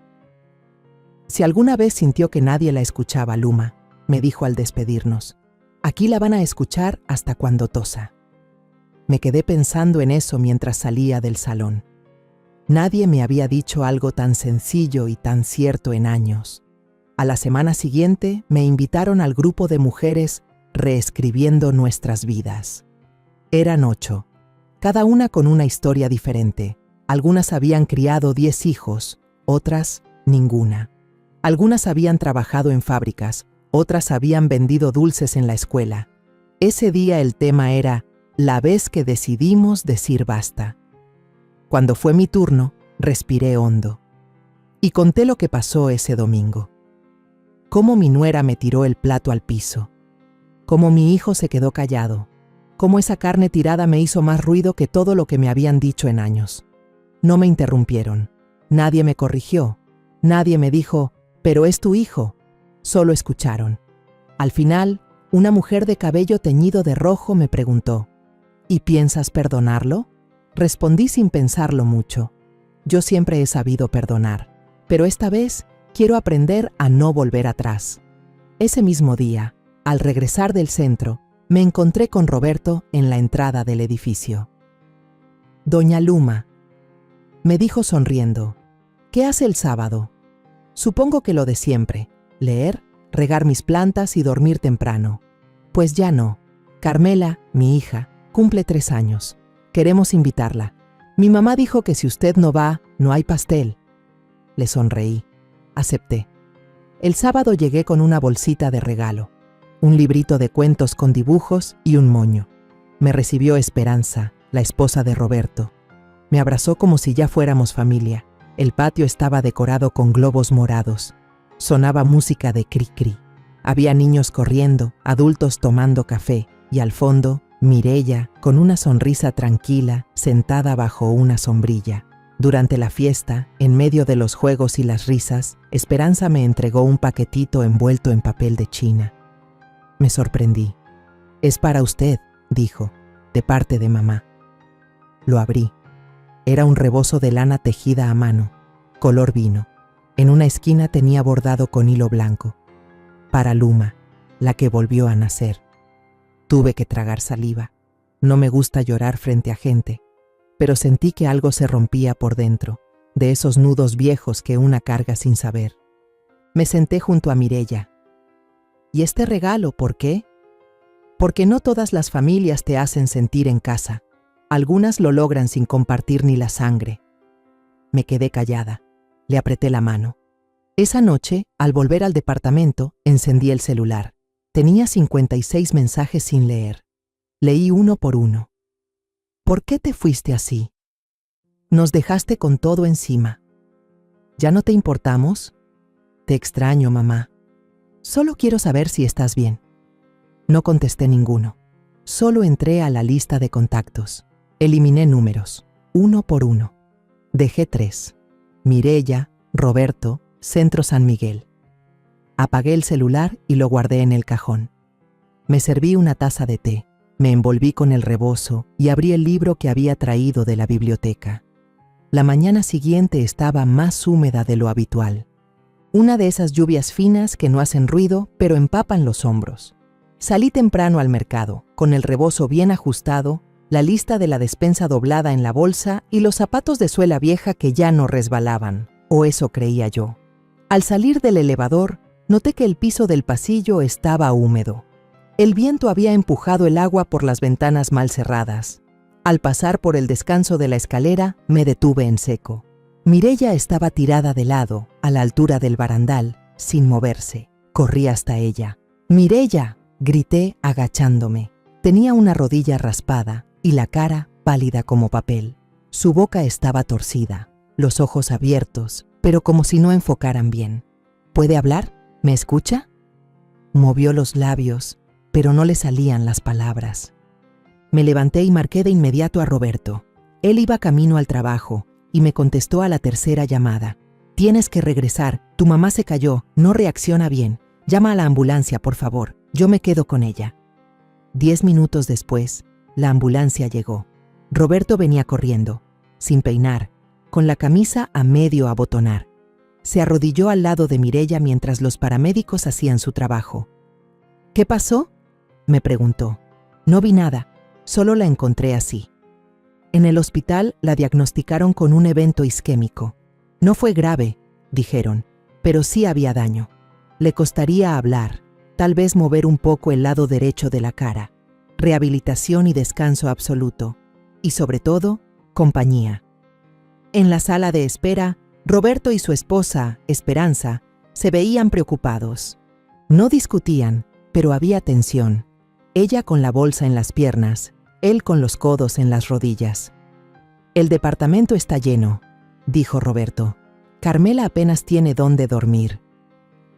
«Si alguna vez sintió que nadie la escuchaba, Luma», me dijo al despedirnos, «aquí la van a escuchar hasta cuando tosa». Me quedé pensando en eso mientras salía del salón. Nadie me había dicho algo tan sencillo y tan cierto en años. A la semana siguiente me invitaron al grupo de mujeres Reescribiendo Nuestras Vidas. Eran 8, cada una con una historia diferente. Algunas habían criado 10 hijos, otras ninguna. Algunas habían trabajado en fábricas, otras habían vendido dulces en la escuela. Ese día el tema era la vez que decidimos decir basta. Cuando fue mi turno, respiré hondo y conté lo que pasó ese domingo. Cómo mi nuera me tiró el plato al piso, cómo mi hijo se quedó callado, cómo esa carne tirada me hizo más ruido que todo lo que me habían dicho en años. No me interrumpieron, nadie me corrigió, nadie me dijo, «pero es tu hijo», solo escucharon. Al final, una mujer de cabello teñido de rojo me preguntó, «¿Y piensas perdonarlo?». Respondí sin pensarlo mucho. Yo siempre he sabido perdonar, pero esta vez quiero aprender a no volver atrás. Ese mismo día, al regresar del centro, me encontré con Roberto en la entrada del edificio. «Doña Luma», me dijo sonriendo, «¿qué hace el sábado?». «Supongo que lo de siempre, leer, regar mis plantas y dormir temprano». «Pues ya no. Carmela, mi hija, cumple 3 años. Queremos invitarla. Mi mamá dijo que si usted no va, no hay pastel». Le sonreí. Acepté. El sábado llegué con una bolsita de regalo. un librito de cuentos con dibujos y un moño. Me recibió Esperanza, la esposa de Roberto. Me abrazó como si ya fuéramos familia. El patio estaba decorado con globos morados. Sonaba música de cri-cri. Había niños corriendo, adultos tomando café, y al fondo, Mireya, con una sonrisa tranquila, sentada bajo una sombrilla. Durante la fiesta, en medio de los juegos y las risas, Esperanza me entregó un paquetito envuelto en papel de China. Me sorprendí. «Es para usted», dijo, «de parte de mamá». Lo abrí. Era un rebozo de lana tejida a mano, color vino. En una esquina tenía bordado con hilo blanco. «Para Luma, la que volvió a nacer». Tuve que tragar saliva. No me gusta llorar frente a gente, pero sentí que algo se rompía por dentro, de esos nudos viejos que una carga sin saber. Me senté junto a Mireya. «¿Y este regalo por qué?» «Porque no todas las familias te hacen sentir en casa. Algunas lo logran sin compartir ni la sangre». Me quedé callada. Le apreté la mano. Esa noche, al volver al departamento, encendí el celular. Tenía 56 mensajes sin leer. Leí uno por uno. «¿Por qué te fuiste así? Nos dejaste con todo encima. ¿Ya no te importamos? Te extraño, mamá. Solo quiero saber si estás bien». No contesté ninguno. Solo entré a la lista de contactos. Eliminé números, uno por uno. Dejé 3. Mireya, Roberto, Centro San Miguel. Apagué el celular y lo guardé en el cajón. Me serví una taza de té, me envolví con el rebozo y abrí el libro que había traído de la biblioteca. La mañana siguiente estaba más húmeda de lo habitual. Una de esas lluvias finas que no hacen ruido, pero empapan los hombros. Salí temprano al mercado, con el rebozo bien ajustado, la lista de la despensa doblada en la bolsa y los zapatos de suela vieja que ya no resbalaban, o eso creía yo. Al salir del elevador, noté que el piso del pasillo estaba húmedo. El viento había empujado el agua por las ventanas mal cerradas. Al pasar por el descanso de la escalera, me detuve en seco. Mireya estaba tirada de lado, a la altura del barandal, sin moverse. Corrí hasta ella. «¡Mireya!», grité agachándome. Tenía una rodilla raspada y la cara pálida como papel. Su boca estaba torcida, los ojos abiertos, pero como si no enfocaran bien. «¿Puede hablar? ¿Me escucha?». Movió los labios, pero no le salían las palabras. Me levanté y marqué de inmediato a Roberto. Él iba camino al trabajo y me contestó a la tercera llamada. «Tienes que regresar, tu mamá se cayó, no reacciona bien. Llama a la ambulancia, por favor, yo me quedo con ella». 10 minutos después, la ambulancia llegó. Roberto venía corriendo, sin peinar, con la camisa a medio abotonar. Se arrodilló al lado de Mireya mientras los paramédicos hacían su trabajo. «¿Qué pasó?», me preguntó. «No vi nada, solo la encontré así». En el hospital la diagnosticaron con un evento isquémico. «No fue grave», dijeron, «pero sí había daño. Le costaría hablar, tal vez mover un poco el lado derecho de la cara. Rehabilitación y descanso absoluto. Y sobre todo, compañía». En la sala de espera, Roberto y su esposa, Esperanza, se veían preocupados. No discutían, pero había tensión. Ella con la bolsa en las piernas, él con los codos en las rodillas. «El departamento está lleno», dijo Roberto. «Carmela apenas tiene dónde dormir».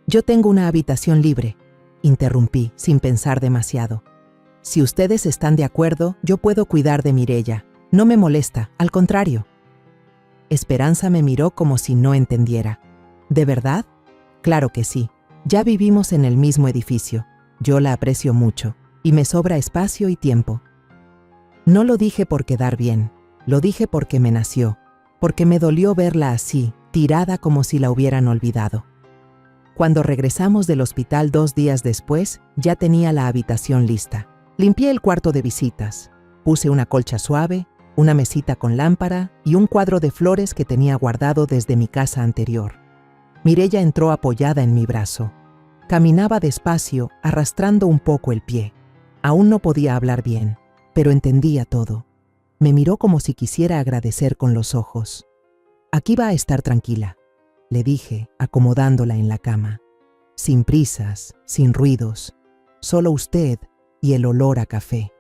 «Yo tengo una habitación libre», interrumpí sin pensar demasiado. «Si ustedes están de acuerdo, yo puedo cuidar de Mireya. No me molesta, al contrario». Esperanza me miró como si no entendiera. «¿De verdad?». «Claro que sí. Ya vivimos en el mismo edificio. Yo la aprecio mucho, y me sobra espacio y tiempo». No lo dije por quedar bien, lo dije porque me nació, porque me dolió verla así, tirada como si la hubieran olvidado. Cuando regresamos del hospital 2 días después, ya tenía la habitación lista. Limpié el cuarto de visitas, puse una colcha suave, una mesita con lámpara y un cuadro de flores que tenía guardado desde mi casa anterior. Mireya entró apoyada en mi brazo. Caminaba despacio, arrastrando un poco el pie. Aún no podía hablar bien, pero entendía todo. Me miró como si quisiera agradecer con los ojos. «Aquí va a estar tranquila», le dije, acomodándola en la cama. Sin prisas, sin ruidos. solo usted y el olor a café.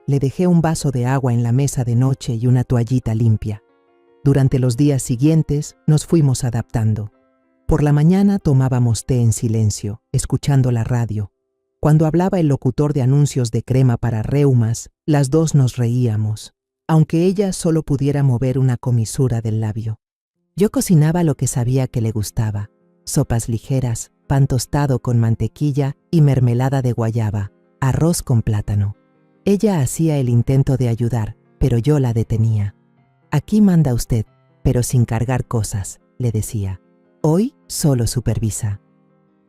Le dejé un vaso de agua en la mesa de noche y una toallita limpia. Durante los días siguientes nos fuimos adaptando. Por la mañana tomábamos té en silencio, escuchando la radio. Cuando hablaba el locutor de anuncios de crema para reumas, las dos nos reíamos, aunque ella solo pudiera mover una comisura del labio. Yo cocinaba lo que sabía que le gustaba: sopas ligeras, pan tostado con mantequilla y mermelada de guayaba, arroz con plátano. Ella hacía el intento de ayudar, pero yo la detenía. Aquí manda usted, pero sin cargar cosas, le decía. Hoy solo supervisa.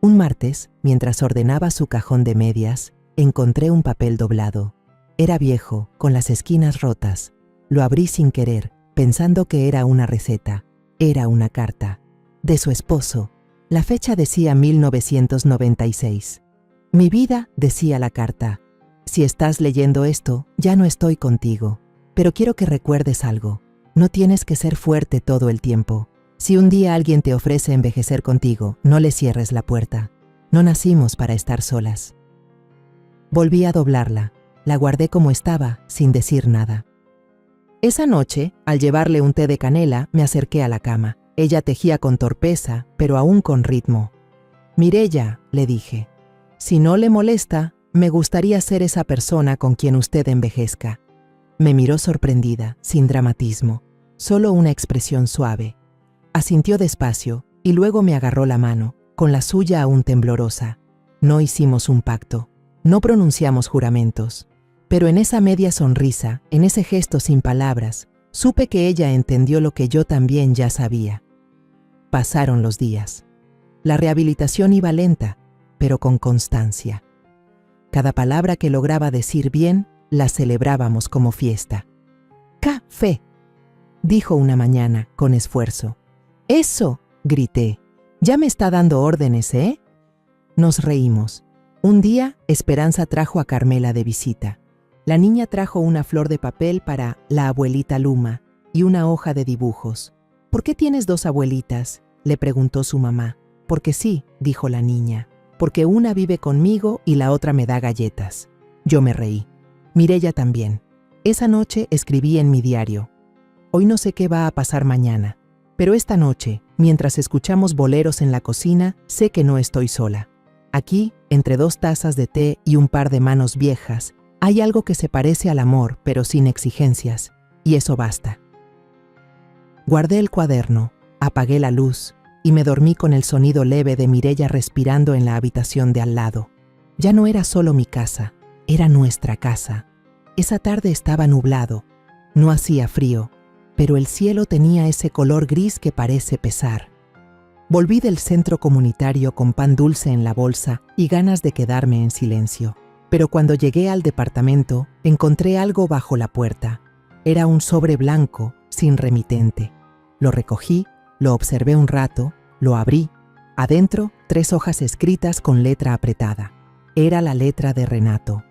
Un martes, mientras ordenaba su cajón de medias, encontré un papel doblado. Era viejo, con las esquinas rotas. Lo abrí sin querer, pensando que era una receta. Era una carta. De su esposo. La fecha decía 1996. Mi vida, decía la carta. Si estás leyendo esto, ya no estoy contigo. Pero quiero que recuerdes algo. No tienes que ser fuerte todo el tiempo. Si un día alguien te ofrece envejecer contigo, no le cierres la puerta. No nacimos para estar solas. Volví a doblarla. La guardé como estaba, sin decir nada. Esa noche, al llevarle un té de canela, me acerqué a la cama. Ella tejía con torpeza, pero aún con ritmo. Mireya, le dije, si no le molesta, me gustaría ser esa persona con quien usted envejezca. Me miró sorprendida, sin dramatismo, solo una expresión suave. Asintió despacio y luego me agarró la mano, con la suya aún temblorosa. No hicimos un pacto, no pronunciamos juramentos, pero en esa media sonrisa, en ese gesto sin palabras, supe que ella entendió lo que yo también ya sabía. Pasaron los días. La rehabilitación iba lenta, pero con constancia. Cada palabra que lograba decir bien, la celebrábamos como fiesta. «¡Café!», dijo una mañana, con esfuerzo. «¡Eso!», grité. «Ya me está dando órdenes, ¿eh?». Nos reímos. Un día, Esperanza trajo a Carmela de visita. La niña trajo una flor de papel para la abuelita Luma y una hoja de dibujos. «¿Por qué tienes dos abuelitas?», le preguntó su mamá. «Porque sí», dijo la niña. «Porque una vive conmigo y la otra me da galletas». Yo me reí. Mireya también. Esa noche escribí en mi diario. Hoy no sé qué va a pasar mañana, pero esta noche, mientras escuchamos boleros en la cocina, sé que no estoy sola. Aquí, entre 2 tazas de té y un par de manos viejas, hay algo que se parece al amor, pero sin exigencias, y eso basta. Guardé el cuaderno, apagué la luz y me dormí con el sonido leve de Mireya respirando en la habitación de al lado. Ya no era solo mi casa, era nuestra casa. Esa tarde estaba nublado, no hacía frío, pero el cielo tenía ese color gris que parece pesar. Volví del centro comunitario con pan dulce en la bolsa y ganas de quedarme en silencio. Pero cuando llegué al departamento, encontré algo bajo la puerta. Era un sobre blanco, sin remitente. Lo recogí, lo observé un rato, lo abrí. Adentro, 3 hojas escritas con letra apretada. Era la letra de Renato.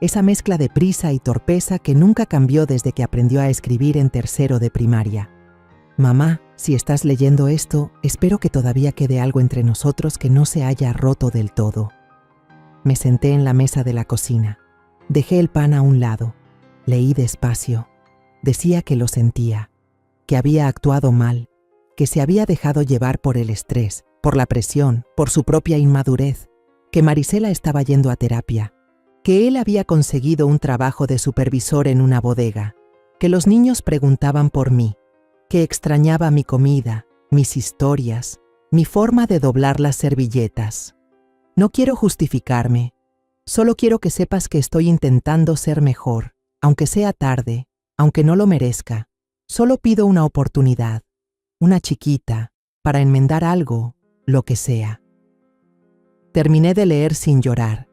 Esa mezcla de prisa y torpeza que nunca cambió desde que aprendió a escribir en 3º de primaria. «Mamá, si estás leyendo esto, espero que todavía quede algo entre nosotros que no se haya roto del todo». Me senté en la mesa de la cocina. Dejé el pan a un lado. Leí despacio. Decía que lo sentía, que había actuado mal, que se había dejado llevar por el estrés, por la presión, por su propia inmadurez, que Marisela estaba yendo a terapia, que él había conseguido un trabajo de supervisor en una bodega, que los niños preguntaban por mí, que extrañaba mi comida, mis historias, mi forma de doblar las servilletas. No quiero justificarme, solo quiero que sepas que estoy intentando ser mejor, aunque sea tarde, aunque no lo merezca. Solo pido una oportunidad, una chiquita, para enmendar algo, lo que sea. Terminé de leer sin llorar.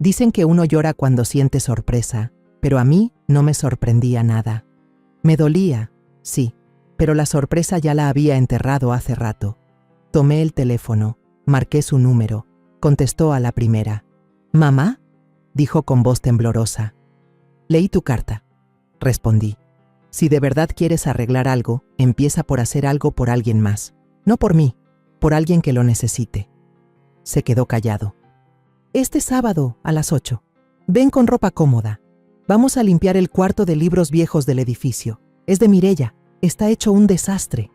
Dicen que uno llora cuando siente sorpresa, pero a mí no me sorprendía nada. Me dolía, sí, pero la sorpresa ya la había enterrado hace rato. Tomé el teléfono, marqué su número. Contestó a la primera. «¿Mamá?», dijo con voz temblorosa. «Leí tu carta», respondí. «Si de verdad quieres arreglar algo, empieza por hacer algo por alguien más. No por mí, por alguien que lo necesite». Se quedó callado. Este sábado, a las 8. Ven con ropa cómoda. Vamos a limpiar el cuarto de libros viejos del edificio. Es de Mireya. Está hecho un desastre.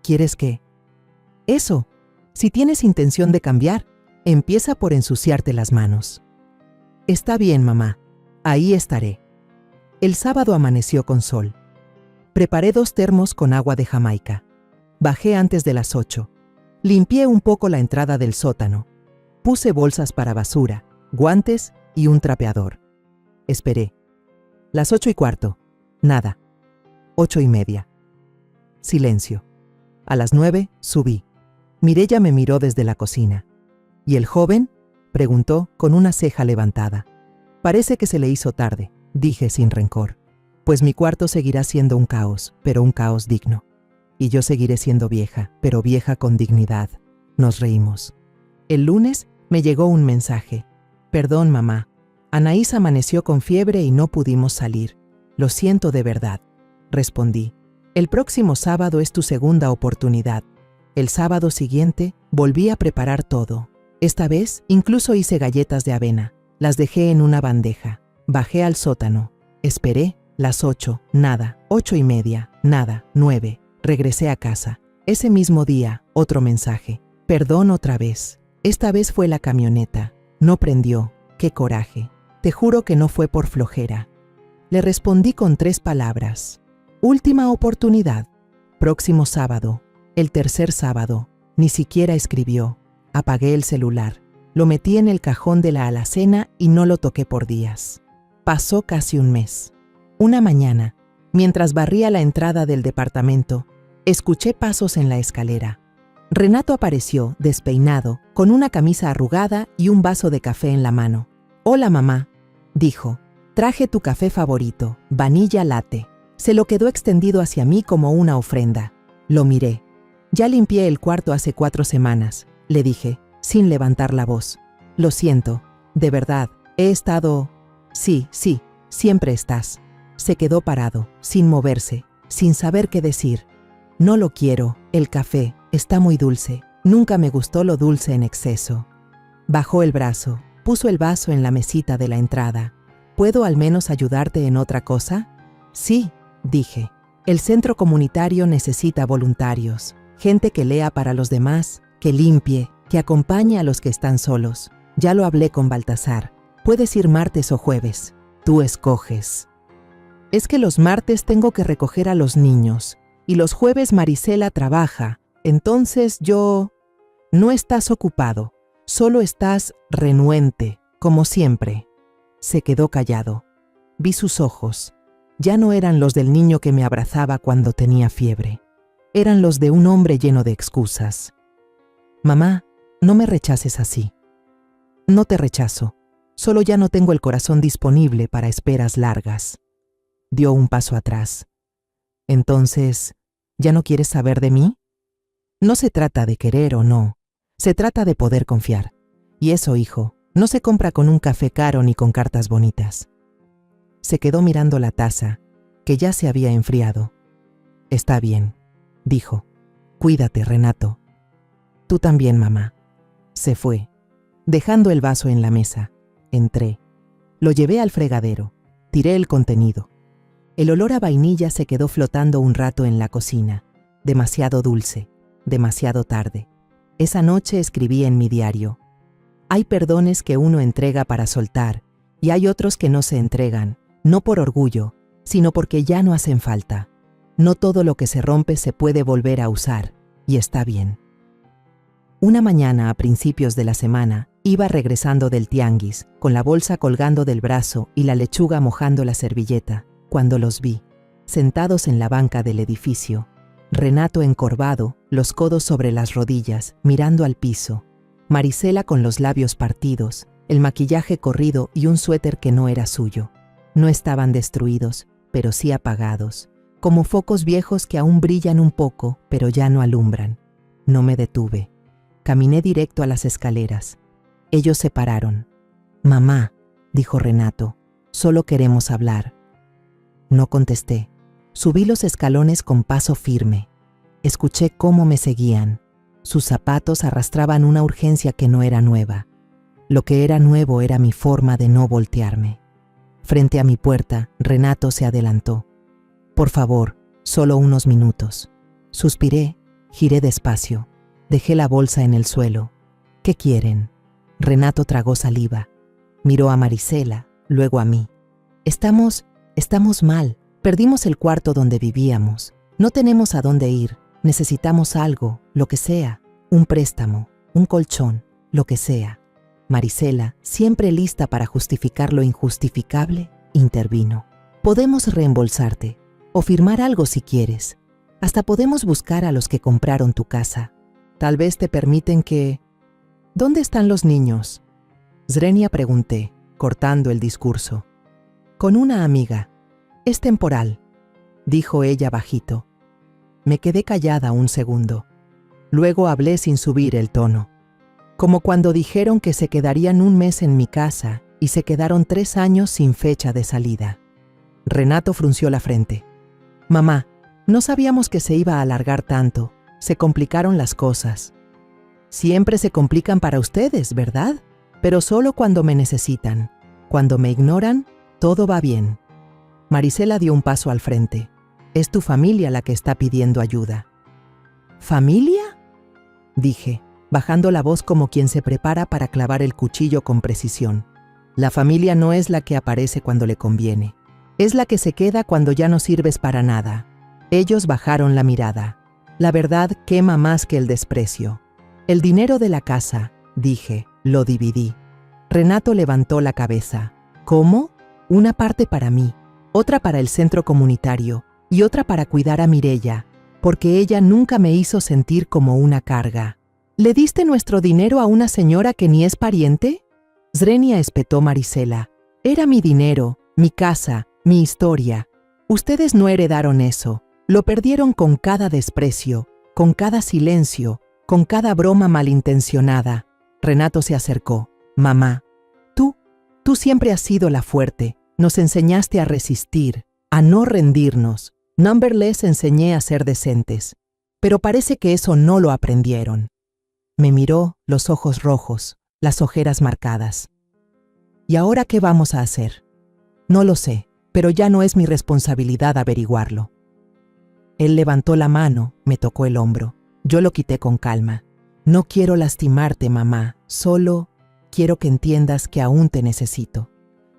¿Quieres qué? Eso. Si tienes intención de cambiar, empieza por ensuciarte las manos. Está bien, mamá. Ahí estaré. El sábado amaneció con sol. Preparé 2 termos con agua de Jamaica. Bajé antes de las 8. Limpié un poco la entrada del sótano. Puse bolsas para basura, guantes y un trapeador. Esperé. Las 8:15. Nada. 8:30. Silencio. A las 9 subí. Mireya me miró desde la cocina. ¿Y el joven?, preguntó con una ceja levantada. Parece que se le hizo tarde, dije sin rencor. Pues mi cuarto seguirá siendo un caos, pero un caos digno. Y yo seguiré siendo vieja, pero vieja con dignidad. Nos reímos. El lunes me llegó un mensaje. Perdón, mamá. Anaís amaneció con fiebre y no pudimos salir. Lo siento de verdad. Respondí. El próximo sábado es tu segunda oportunidad. El sábado siguiente volví a preparar todo. Esta vez incluso hice galletas de avena. Las dejé en una bandeja. Bajé al sótano. Esperé. Las 8, nada. 8:30, nada. 9. Regresé a casa. Ese mismo día, otro mensaje. Perdón otra vez. Esta vez fue la camioneta. No prendió. ¡Qué coraje! Te juro que no fue por flojera. Le respondí con 3 palabras. Última oportunidad. Próximo sábado. El tercer sábado. Ni siquiera escribió. Apagué el celular. Lo metí en el cajón de la alacena y no lo toqué por días. Pasó casi un mes. Una mañana, mientras barría la entrada del departamento, escuché pasos en la escalera. Renato apareció, despeinado, con una camisa arrugada y un vaso de café en la mano. «Hola, mamá», dijo. «Traje tu café favorito, vanilla latte». Se lo quedó extendido hacia mí como una ofrenda. Lo miré. «Ya limpié el cuarto hace 4 semanas», le dije, sin levantar la voz. «Lo siento, de verdad, he estado...» Sí, siempre estás». Se quedó parado, sin moverse, sin saber qué decir. «No lo quiero, el café, está muy dulce. Nunca me gustó lo dulce en exceso». Bajó el brazo, puso el vaso en la mesita de la entrada. «¿Puedo al menos ayudarte en otra cosa?» «Sí», dije. «El centro comunitario necesita voluntarios, gente que lea para los demás, que limpie, que acompañe a los que están solos. Ya lo hablé con Baltasar. Puedes ir martes o jueves. Tú escoges». «Es que los martes tengo que recoger a los niños, y los jueves Marisela trabaja. Entonces yo...» «No estás ocupado, solo estás renuente, como siempre». Se quedó callado. Vi sus ojos. Ya no eran los del niño que me abrazaba cuando tenía fiebre. Eran los de un hombre lleno de excusas. «Mamá, no me rechaces así». «No te rechazo, solo ya no tengo el corazón disponible para esperas largas». Dio un paso atrás. «Entonces, ¿ya no quieres saber de mí?» «No se trata de querer o no, se trata de poder confiar. Y eso, hijo, no se compra con un café caro ni con cartas bonitas». Se quedó mirando la taza, que ya se había enfriado. «Está bien», dijo. «Cuídate, Renato». «Tú también, mamá». Se fue, dejando el vaso en la mesa. Entré. Lo llevé al fregadero. Tiré el contenido. El olor a vainilla se quedó flotando un rato en la cocina. Demasiado dulce, demasiado tarde. Esa noche escribí en mi diario. Hay perdones que uno entrega para soltar, y hay otros que no se entregan, no por orgullo, sino porque ya no hacen falta. No todo lo que se rompe se puede volver a usar, y está bien. Una mañana a principios de la semana, iba regresando del tianguis, con la bolsa colgando del brazo y la lechuga mojando la servilleta, cuando los vi, sentados en la banca del edificio. Renato encorvado, los codos sobre las rodillas, mirando al piso. Marisela con los labios partidos, el maquillaje corrido y un suéter que no era suyo. No estaban destruidos, pero sí apagados, como focos viejos que aún brillan un poco, pero ya no alumbran. No me detuve. Caminé directo a las escaleras. Ellos se pararon. «Mamá», dijo Renato, «solo queremos hablar». No contesté. Subí los escalones con paso firme. Escuché cómo me seguían. Sus zapatos arrastraban una urgencia que no era nueva. Lo que era nuevo era mi forma de no voltearme. Frente a mi puerta, Renato se adelantó. Por favor, solo unos minutos. Suspiré, giré despacio. Dejé la bolsa en el suelo. ¿Qué quieren? Renato tragó saliva. Miró a Marisela, luego a mí. Estamos mal. Perdimos el cuarto donde vivíamos. No tenemos a dónde ir. Necesitamos algo, lo que sea. Un préstamo, un colchón, lo que sea. Marisela, siempre lista para justificar lo injustificable, intervino. Podemos reembolsarte, o firmar algo si quieres. Hasta podemos buscar a los que compraron tu casa. Tal vez te permiten que... ¿Dónde están los niños? Zrenia pregunté, cortando el discurso. Con una amiga. Es temporal, dijo ella bajito. Me quedé callada un segundo. Luego hablé sin subir el tono. Como cuando dijeron que se quedarían un mes en mi casa y se quedaron 3 años sin fecha de salida. Renato frunció la frente. Mamá, no sabíamos que se iba a alargar tanto. Se complicaron las cosas. Siempre se complican para ustedes, ¿verdad? Pero solo cuando me necesitan. Cuando me ignoran, todo va bien. Marisela dio un paso al frente. Es tu familia la que está pidiendo ayuda. ¿Familia? Dije, bajando la voz como quien se prepara para clavar el cuchillo con precisión. La familia no es la que aparece cuando le conviene. Es la que se queda cuando ya no sirves para nada. Ellos bajaron la mirada. La verdad quema más que el desprecio. El dinero de la casa, dije, lo dividí. Renato levantó la cabeza. ¿Cómo? Una parte para mí, otra para el centro comunitario y otra para cuidar a Mireya, porque ella nunca me hizo sentir como una carga. ¿Le diste nuestro dinero a una señora que ni es pariente? Zrenia espetó Marisela. Era mi dinero, mi casa, mi historia. Ustedes no heredaron eso. Lo perdieron con cada desprecio, con cada silencio, con cada broma malintencionada. Renato se acercó. Mamá, tú siempre has sido la fuerte. Nos enseñaste a resistir, a no rendirnos. Numberless enseñé a ser decentes. Pero parece que eso no lo aprendieron. Me miró, los ojos rojos, las ojeras marcadas. ¿Y ahora qué vamos a hacer? No lo sé, pero ya no es mi responsabilidad averiguarlo. Él levantó la mano, me tocó el hombro. Yo lo quité con calma. No quiero lastimarte, mamá, solo quiero que entiendas que aún te necesito.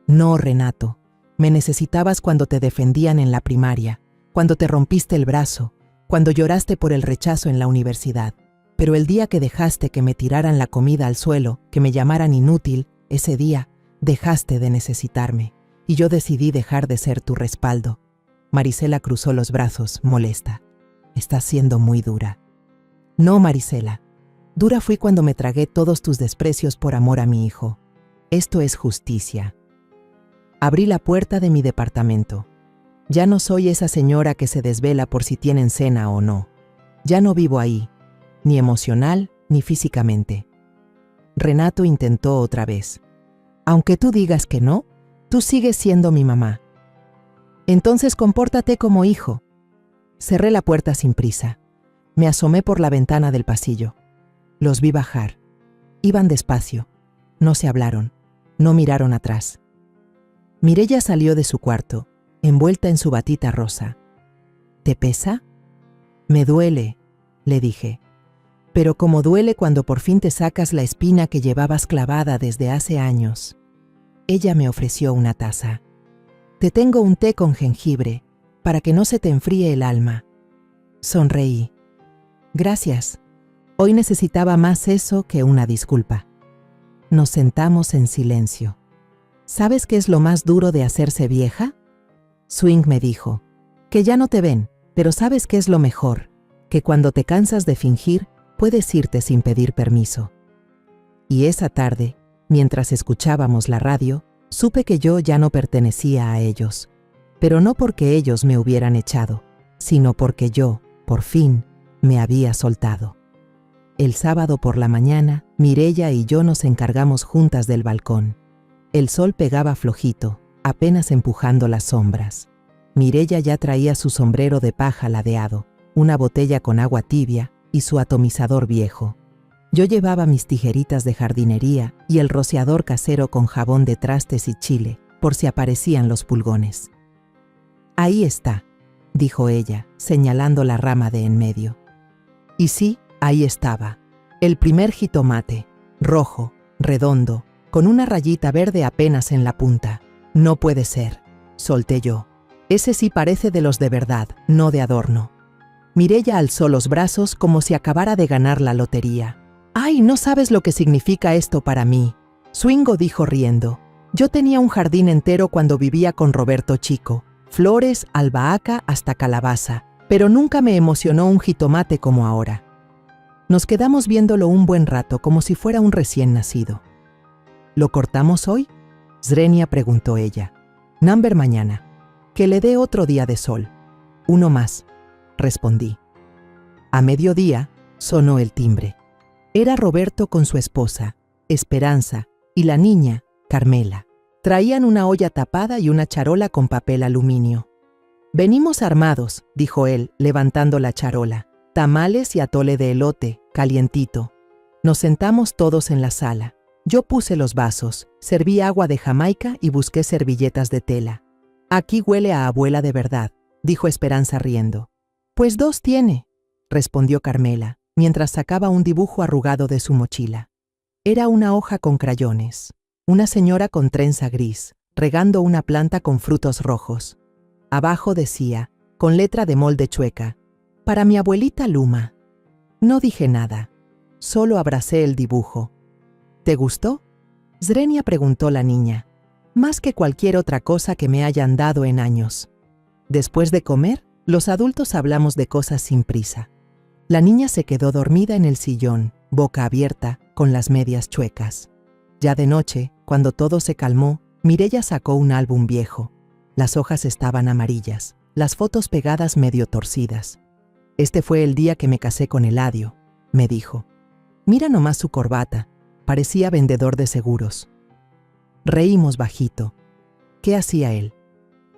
No, Renato, me necesitabas cuando te defendían en la primaria, cuando te rompiste el brazo, cuando lloraste por el rechazo en la universidad. Pero el día que dejaste que me tiraran la comida al suelo, que me llamaran inútil, ese día dejaste de necesitarme, y yo decidí dejar de ser tu respaldo. Marisela cruzó los brazos, molesta. Estás siendo muy dura. No, Marisela. Dura fui cuando me tragué todos tus desprecios por amor a mi hijo. Esto es justicia. Abrí la puerta de mi departamento. Ya no soy esa señora que se desvela por si tienen cena o no. Ya no vivo ahí, ni emocional ni físicamente. Renato intentó otra vez. Aunque tú digas que no, tú sigues siendo mi mamá. Entonces compórtate como hijo. Cerré la puerta sin prisa. Me asomé por la ventana del pasillo. Los vi bajar. Iban despacio. No se hablaron. No miraron atrás. Mireya salió de su cuarto, envuelta en su batita rosa. ¿Te pesa? Me duele, le dije. Pero como duele cuando por fin te sacas la espina que llevabas clavada desde hace años. Ella me ofreció una taza. Te tengo un té con jengibre, para que no se te enfríe el alma. Sonreí. Gracias. Hoy necesitaba más eso que una disculpa. Nos sentamos en silencio. ¿Sabes qué es lo más duro de hacerse vieja? Swing me dijo, que ya no te ven, pero ¿sabes qué es lo mejor? Que cuando te cansas de fingir, puedes irte sin pedir permiso. Y esa tarde, mientras escuchábamos la radio, supe que yo ya no pertenecía a ellos. Pero no porque ellos me hubieran echado, sino porque yo, por fin, me había soltado. El sábado por la mañana, Mireya y yo nos encargamos juntas del balcón. El sol pegaba flojito, apenas empujando las sombras. Mireya ya traía su sombrero de paja ladeado, una botella con agua tibia y su atomizador viejo. Yo llevaba mis tijeritas de jardinería y el rociador casero con jabón de trastes y chile, por si aparecían los pulgones. Ahí está, dijo ella, señalando la rama de en medio. Y sí, ahí estaba, el primer jitomate, rojo, redondo, con una rayita verde apenas en la punta. No puede ser, solté yo. Ese sí parece de los de verdad, no de adorno. Mireya alzó los brazos como si acabara de ganar la lotería. ¡Ay, no sabes lo que significa esto para mí!, Swingo dijo riendo. Yo tenía un jardín entero cuando vivía con Roberto chico. Flores, albahaca, hasta calabaza. Pero nunca me emocionó un jitomate como ahora. Nos quedamos viéndolo un buen rato como si fuera un recién nacido. ¿Lo cortamos hoy?, Zrenia preguntó ella. Number mañana. Que le dé otro día de sol. Uno más, respondí. A mediodía sonó el timbre. Era Roberto con su esposa, Esperanza, y la niña, Carmela. Traían una olla tapada y una charola con papel aluminio. Venimos armados, dijo él, levantando la charola. Tamales y atole de elote, calientito. Nos sentamos todos en la sala. Yo puse los vasos, serví agua de Jamaica y busqué servilletas de tela. Aquí huele a abuela de verdad, dijo Esperanza riendo. Pues 2 tiene, respondió Carmela, mientras sacaba un dibujo arrugado de su mochila. Era una hoja con crayones. Una señora con trenza gris, regando una planta con frutos rojos. Abajo decía, con letra de molde chueca, para mi abuelita Luma. No dije nada, solo abracé el dibujo. ¿Te gustó?, Zrenia preguntó la niña. Más que cualquier otra cosa que me hayan dado en años. Después de comer, los adultos hablamos de cosas sin prisa. La niña se quedó dormida en el sillón, boca abierta, con las medias chuecas. Ya de noche, cuando todo se calmó, Mireya sacó un álbum viejo. Las hojas estaban amarillas, las fotos pegadas medio torcidas. Este fue el día que me casé con Eladio, me dijo. Mira nomás su corbata, parecía vendedor de seguros. Reímos bajito. ¿Qué hacía él?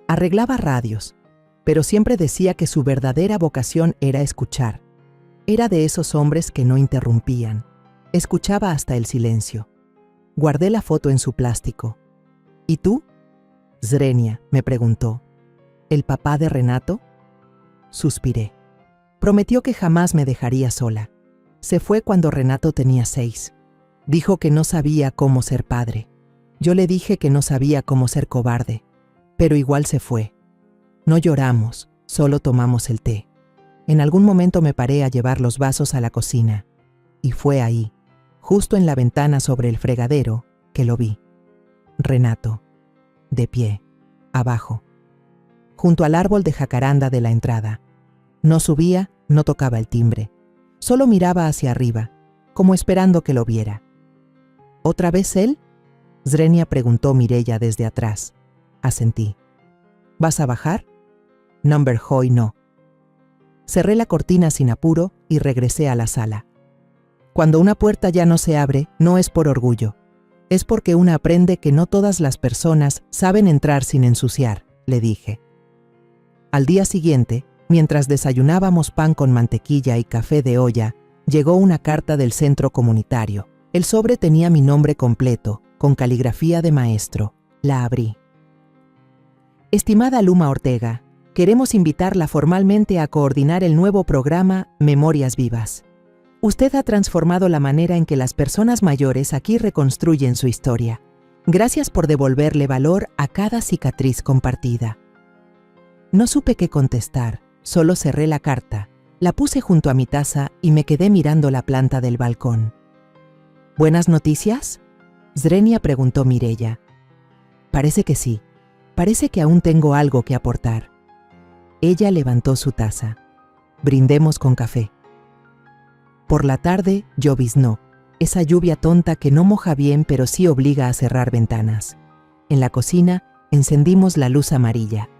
Arreglaba radios, pero siempre decía que su verdadera vocación era escuchar. Era de esos hombres que no interrumpían. Escuchaba hasta el silencio. Guardé la foto en su plástico. ¿Y tú?, Zrenia me preguntó. ¿El papá de Renato? Suspiré. Prometió que jamás me dejaría sola. Se fue cuando Renato tenía 6. Dijo que no sabía cómo ser padre. Yo le dije que no sabía cómo ser cobarde, pero igual se fue. No lloramos, solo tomamos el té. En algún momento me paré a llevar los vasos a la cocina, y fue ahí, justo en la ventana sobre el fregadero, que lo vi. Renato, de pie, abajo, junto al árbol de jacaranda de la entrada. No subía, no tocaba el timbre, solo miraba hacia arriba, como esperando que lo viera. ¿Otra vez él?, Zrenia preguntó Mireya desde atrás. Asentí. ¿Vas a bajar? Number hoy no. Cerré la cortina sin apuro y regresé a la sala. Cuando una puerta ya no se abre, no es por orgullo. Es porque una aprende que no todas las personas saben entrar sin ensuciar, le dije. Al día siguiente, mientras desayunábamos pan con mantequilla y café de olla, llegó una carta del centro comunitario. El sobre tenía mi nombre completo, con caligrafía de maestro. La abrí. Estimada Luma Ortega, queremos invitarla formalmente a coordinar el nuevo programa Memorias Vivas. Usted ha transformado la manera en que las personas mayores aquí reconstruyen su historia. Gracias por devolverle valor a cada cicatriz compartida. No supe qué contestar, solo cerré la carta, la puse junto a mi taza y me quedé mirando la planta del balcón. ¿Buenas noticias?, Zrenia preguntó Mireya. Parece que sí. Parece que aún tengo algo que aportar. Ella levantó su taza. Brindemos con café. Por la tarde lloviznó, esa lluvia tonta que no moja bien pero sí obliga a cerrar ventanas. En la cocina encendimos la luz amarilla.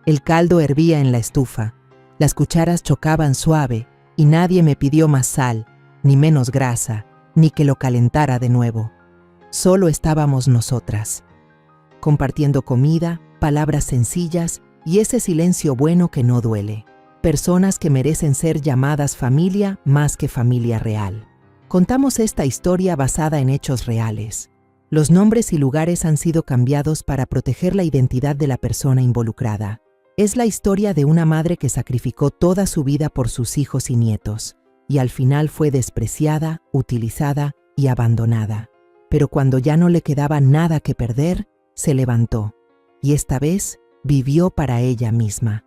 El caldo hervía en la estufa. Las cucharas chocaban suave y nadie me pidió más sal, ni menos grasa, ni que lo calentara de nuevo. Solo estábamos nosotras, compartiendo comida, palabras sencillas y ese silencio bueno que no duele. Personas que merecen ser llamadas familia más que familia real. Contamos esta historia basada en hechos reales. Los nombres y lugares han sido cambiados para proteger la identidad de la persona involucrada. Es la historia de una madre que sacrificó toda su vida por sus hijos y nietos, y al final fue despreciada, utilizada y abandonada. Pero cuando ya no le quedaba nada que perder, se levantó, y esta vez vivió para ella misma.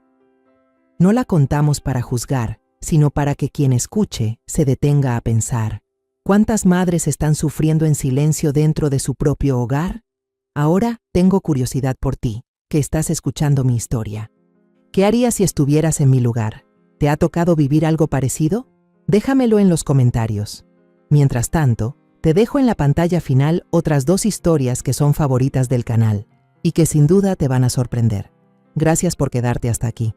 No la contamos para juzgar, sino para que quien escuche se detenga a pensar: ¿cuántas madres están sufriendo en silencio dentro de su propio hogar? Ahora tengo curiosidad por ti, que estás escuchando mi historia. ¿Qué harías si estuvieras en mi lugar? ¿Te ha tocado vivir algo parecido? Déjamelo en los comentarios. Mientras tanto, te dejo en la pantalla final otras 2 historias que son favoritas del canal y que sin duda te van a sorprender. Gracias por quedarte hasta aquí.